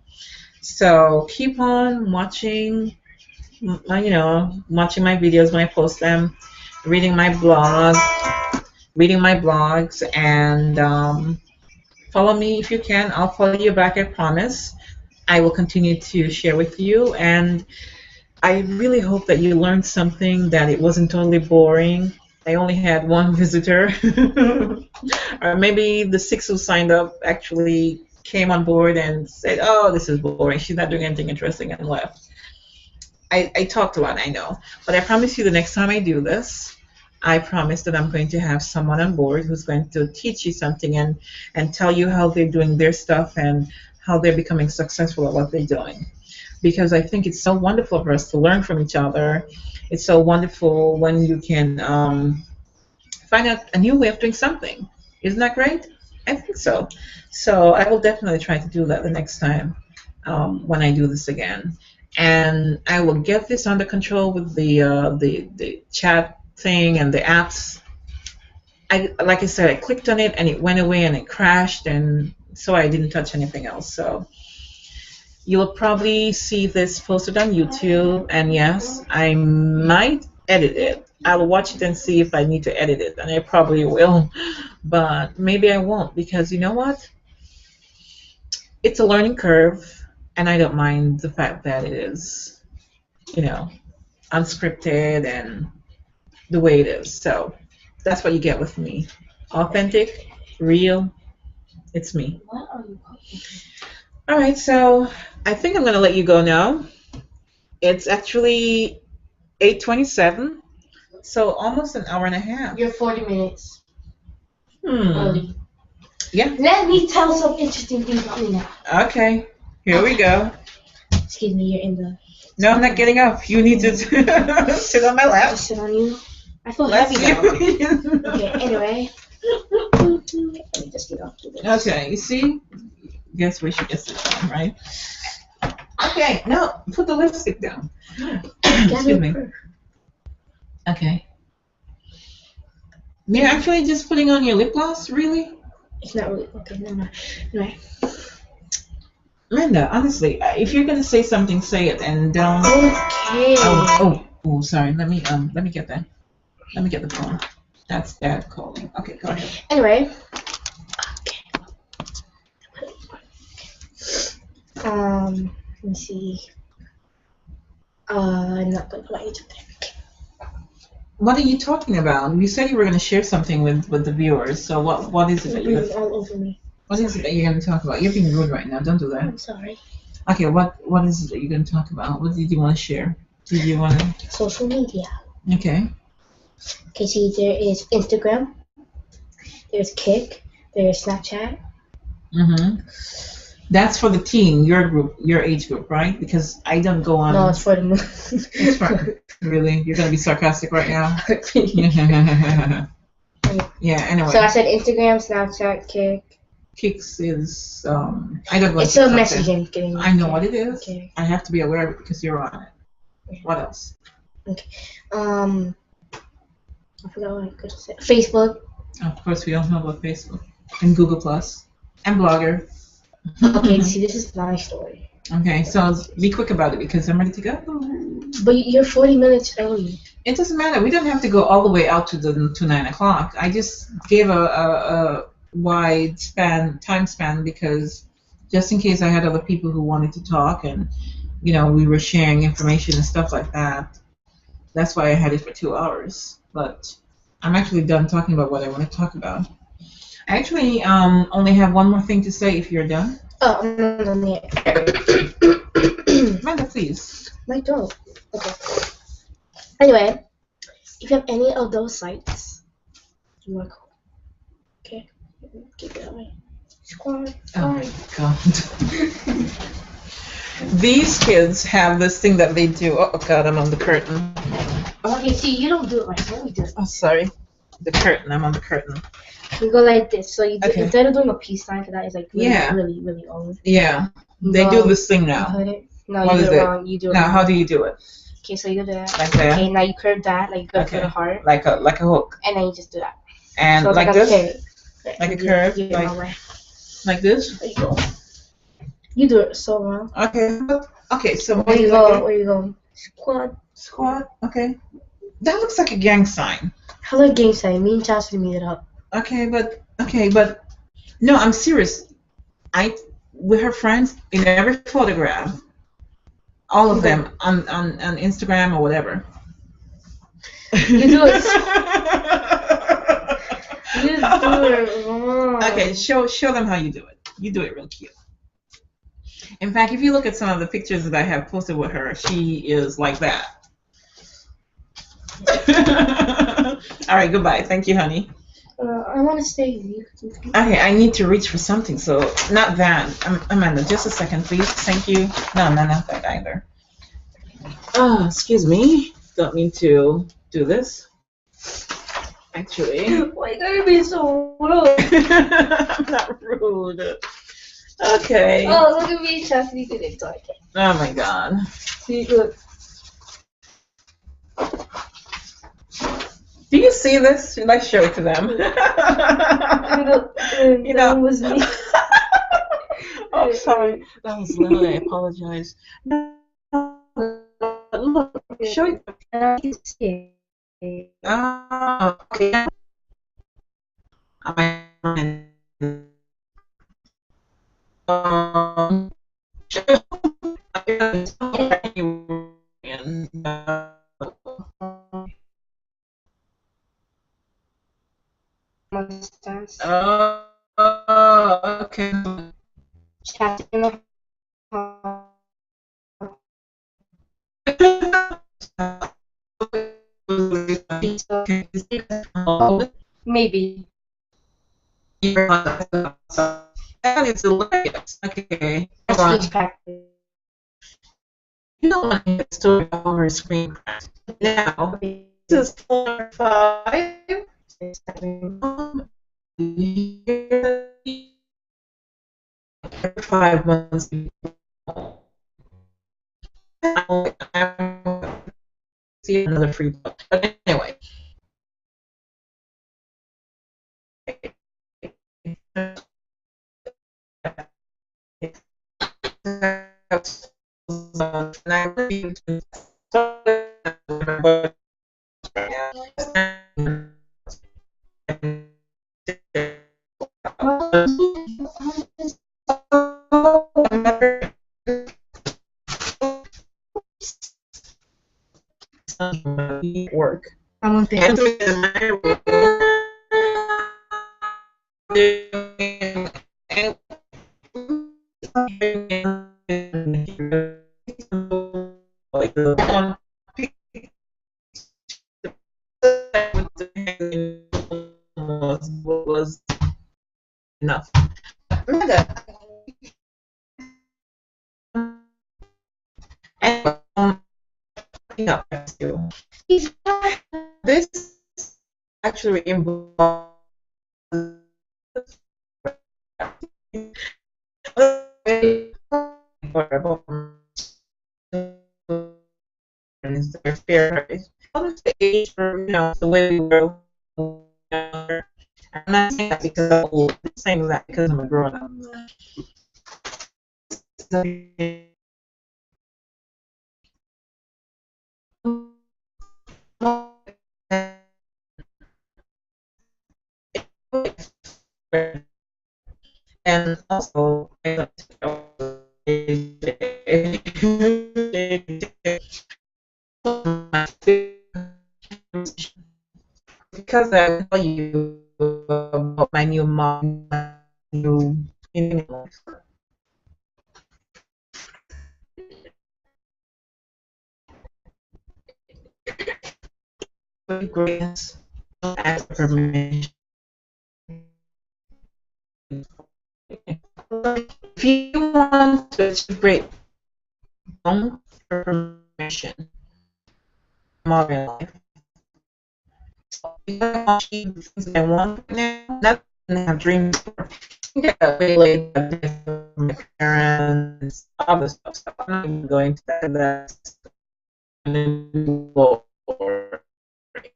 So keep on watching, watching my videos when I post them, reading my blogs, and follow me if you can. I'll follow you back, I promise. I will continue to share with you, and I really hope that you learned something, that it wasn't totally boring. I only had 1 visitor, or maybe the 6 who signed up actually came on board and said, "Oh, this is boring. She's not doing anything interesting," and left. I talked a lot, I know, but I promise you the next time I do this, I promise that I'm going to have someone on board who's going to teach you something and tell you how they're doing their stuff and how they're becoming successful at what they're doing. Because I think it's so wonderful for us to learn from each other. It's so wonderful when you can find out a new way of doing something. Isn't that great? I think so. So I will definitely try to do that the next time when I do this again. And I will get this under control with the chat thing and the apps. Like I said, I clicked on it and it went away and it crashed, and so I didn't touch anything else. So you'll probably see this posted on YouTube, and yes, I might edit it. I'll watch it and see if I need to edit it, and I probably will, but maybe I won't, because you know what? It's a learning curve, and I don't mind the fact that it is, unscripted and the way it is. So that's what you get with me. Authentic, real, it's me. What are you cooking? All right, so I think I'm going to let you go now. It's actually 8:27, so almost an hour and a half. You're 40 minutes early. Yeah. Let me tell some interesting things about me now. Okay, here we go. Excuse me, you're in the... No, I'm not getting up. You need to sit on my lap. Just sit on you. I feel Bless heavy now. you. Okay, anyway. Let me just get off to this. Okay, you see? Guess where she gets it from, right? Okay, no, put the lipstick down. Excuse me. Okay. You're actually just putting on your lip gloss, really? It's not really... Okay, never mind. Anyway. Amanda, honestly, if you're gonna say something, say it, and don't. Okay. Oh, sorry. Let me get that. Let me get the phone. That's Dad calling. Okay, go ahead. Anyway. Let me see. I'm not gonna lie to you. What are you talking about? You said you were gonna share something with the viewers. So what is it that You're breathing all over me. what is it that you're gonna talk about? You're being rude right now. Don't do that. I'm sorry. Okay, what is it that you're gonna talk about? What did you want to share? Did you want to? Social media. Okay. Okay, see, there is Instagram, there's Kik, there's Snapchat. Mm-hmm. That's for the teen, your group, your age group, right? Because I don't go on. No, it's for the It's for, really? You're gonna be sarcastic right now? Yeah. Anyway. So I said Instagram, Snapchat, Kik. Kicks is I don't know. It's a messaging thing. I know what it is. Okay. I have to be aware of it because you're on it. What else? Okay. I forgot what I could say. Facebook. Of course, we all know about Facebook and Google Plus and Blogger. Okay, see, this is my story. Okay, so be quick about it because I'm ready to go. But you're 40 minutes early. It doesn't matter. We don't have to go all the way out to 9 o'clock. I just gave a wide time span because just in case I had other people who wanted to talk and we were sharing information and stuff like that. That's why I had it for 2 hours. But I'm actually done talking about what I want to talk about. I actually only have one more thing to say if you're done. Oh, I'm not done yet. Amanda, please. My throat. Okay. Anyway, if you have any of those sites, you are cool. Okay? Keep it away. Squad. Oh my God. These kids have this thing that they do. Oh God, I'm on the curtain. Okay, see, you don't do it right. Let me do it. Oh, sorry. The curtain. I'm on the curtain. You go like this. So you do, Okay. instead of doing a peace sign, because that is like really, Yeah. really, really old. Yeah. They do this thing now. No, What you is do it it? wrong. You do it Now, wrong. how do you do it? Okay, so you do that. Like that? Okay, now you curve that, like you curve Okay. for the heart, Like a hook. and then you just do that. And So it's like a this? K. Like a curve? You Like this? There you go. You do it so wrong. Okay. Okay, so Where you go? Where you go? Squad. Okay. That looks like a gang sign. Hello, game sign. Me and Chastity made it up. Okay, but no, I'm serious. With her friends in every photograph, all of them on Instagram or whatever. You do it. You do it wrong. Okay, show them how you do it. You do it real cute. In fact, if you look at some of the pictures that I have posted with her, she is like that. All right, goodbye. Thank you, honey. I want to stay. Okay, I need to reach for something, so not that. Amanda, just a second, please. Thank you. No, not that either. Oh, excuse me. Don't mean to do this. Actually. Why you gotta be so rude? I'm not rude. Okay. Oh, look at me, Chastity did it. Okay. Oh my God. See, look. Do you see this? Should I show it to them? That was me. Oh, sorry. That was loud. I apologize. No, look, show it. I can see it. Oh, okay. Okay. Chastity. Maybe. That is hilarious. Okay. Speech practice. You don't want to get story over screen. Now, this is 4, 5, 5 months. See another free book. But anyway. zones, and I want you to talk about work. I'm And like the one was enough. And yeah, this actually involves their fair. It's the age for the way we grow. I'm not saying that because I'm old. I'm saying that because I'm a grown up. And also, because I tell you about my new mom, my new life. Greatness and permission. If you want to achieve great, don't permission more in life. So if I achieve the things that I want now, not I have dreams for. Yeah, way later, my parents, all this stuff. So I'm not even going to that.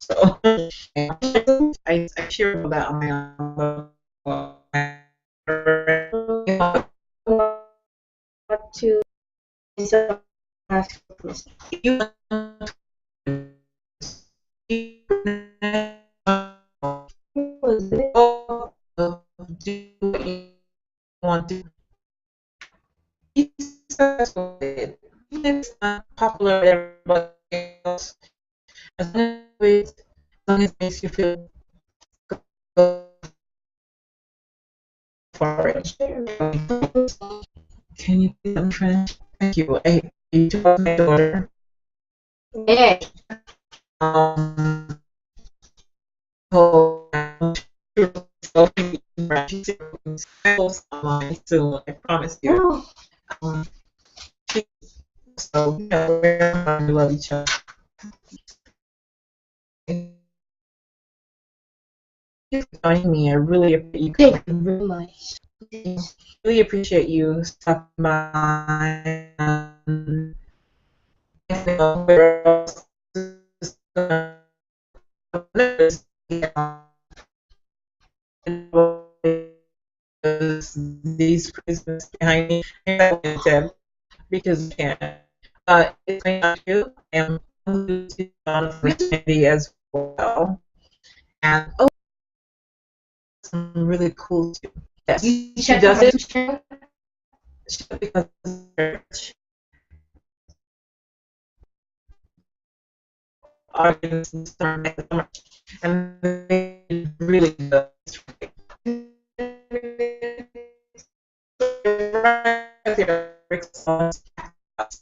So I share about that on my to ask you was it? do what you want to be successful with. Even if it's not popular with everybody else, as long as it makes you feel good for it. Can you please unfriend? Thank you. You told my daughter. Yeah. So online soon. I promise you. Um, so yeah, we love each other. Thank you for joining me. I really appreciate you. Thank you very much. Really appreciate you stopping by. Where else these Christmas behind me because I can't. It's not true. I am on opportunity as well. And oh, some really cool too. Yes, she does it because audience and they really does.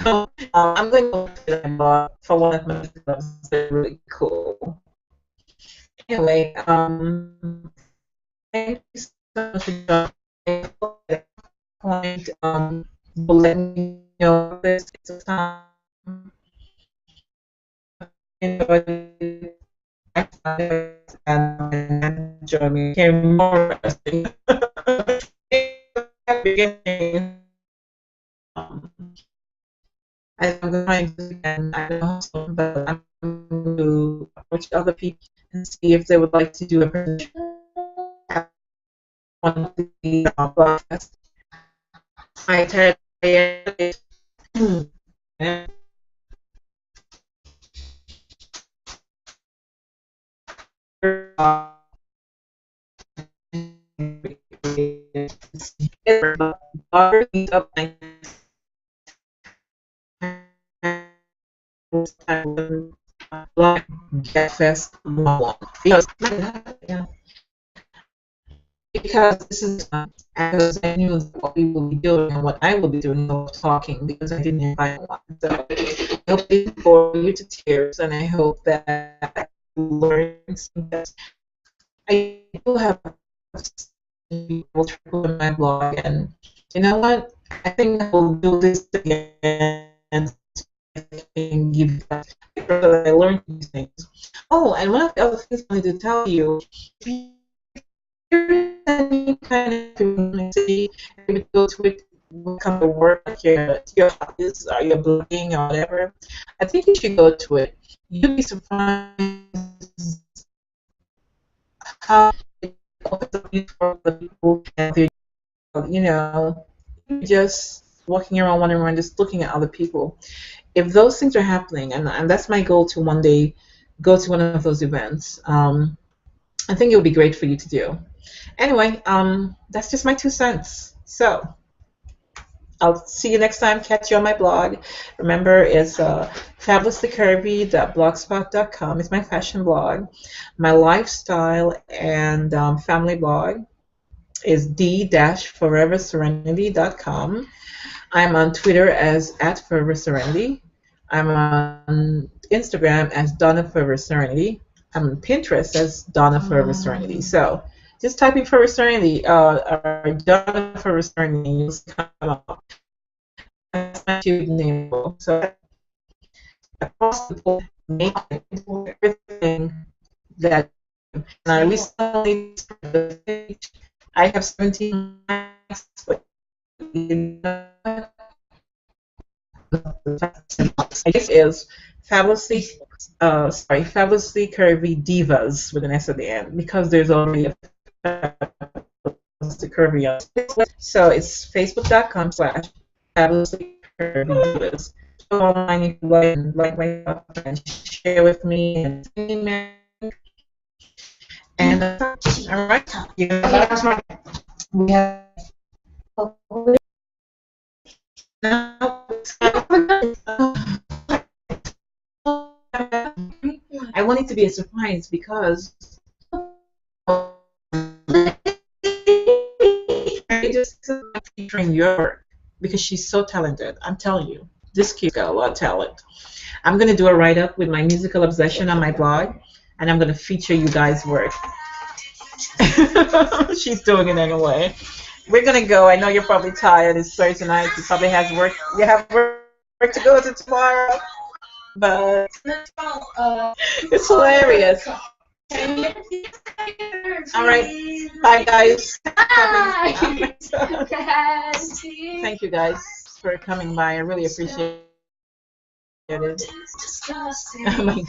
So I'm going to look at them for one of my clubs. They're really cool. Anyway, thank you so much for joining. Point, let me know this time. And join me here more interesting. Beginning. I'm going to again, I don't know, but I'm going to approach other people and see if they would like to do a presentation on the podcast. I tell you, Get Fest 1 because this is because I knew what we will be doing and what I will be doing, no talking, because I didn't invite one. So I hope it bore you to tears, and I hope that you learn something. I do have people in my blog, and you know what? I think I will do this again and give you that because I learned these things. Oh, and one of the other things I wanted to tell you, if you're any kind of community, maybe go to it, come to work, your hobbies or your blogging or whatever, I think you should go to it. You'd be surprised how it opens up you for the people and you know, just walking around, wandering around, just looking at other people. If those things are happening, and that's my goal to one day go to one of those events, I think it would be great for you to do. Anyway, that's just my 2 cents. So I'll see you next time. Catch you on my blog. Remember, it's fabulouslycurvy.blogspot.com. It's my fashion blog. My lifestyle and family blog is d-foreverserenity.com. I'm on Twitter as @foreverserenity. I'm on Instagram as Donna Forever Serenity. I'm on Pinterest as Donna Forever Serenity. So just type in Forever Serenity or Donna Forever Serenity, you'll come up. That's my YouTube name. So across the board, make everything that I recently I have 17 likes, but this is fabulously curvy divas with an S at the end because there's already a fabulously curvy on Facebook. So it's facebook.com/fabulously curvy divas. Go online, you can like my stuff and share with me and email. And all right, we have now. I want it to be a surprise because I just featuring your work because she's so talented. I'm telling you, this kid's got a lot of talent. I'm gonna do a write-up with my musical obsession on my blog, and I'm gonna feature you guys' work. She's doing it anyway. We're gonna go. I know you're probably tired. It's Thursday night. You probably has work. You have work to go to tomorrow. But it's hilarious. All right. Bye, guys. Bye. Thank you, guys, for coming by. I really appreciate it. Oh my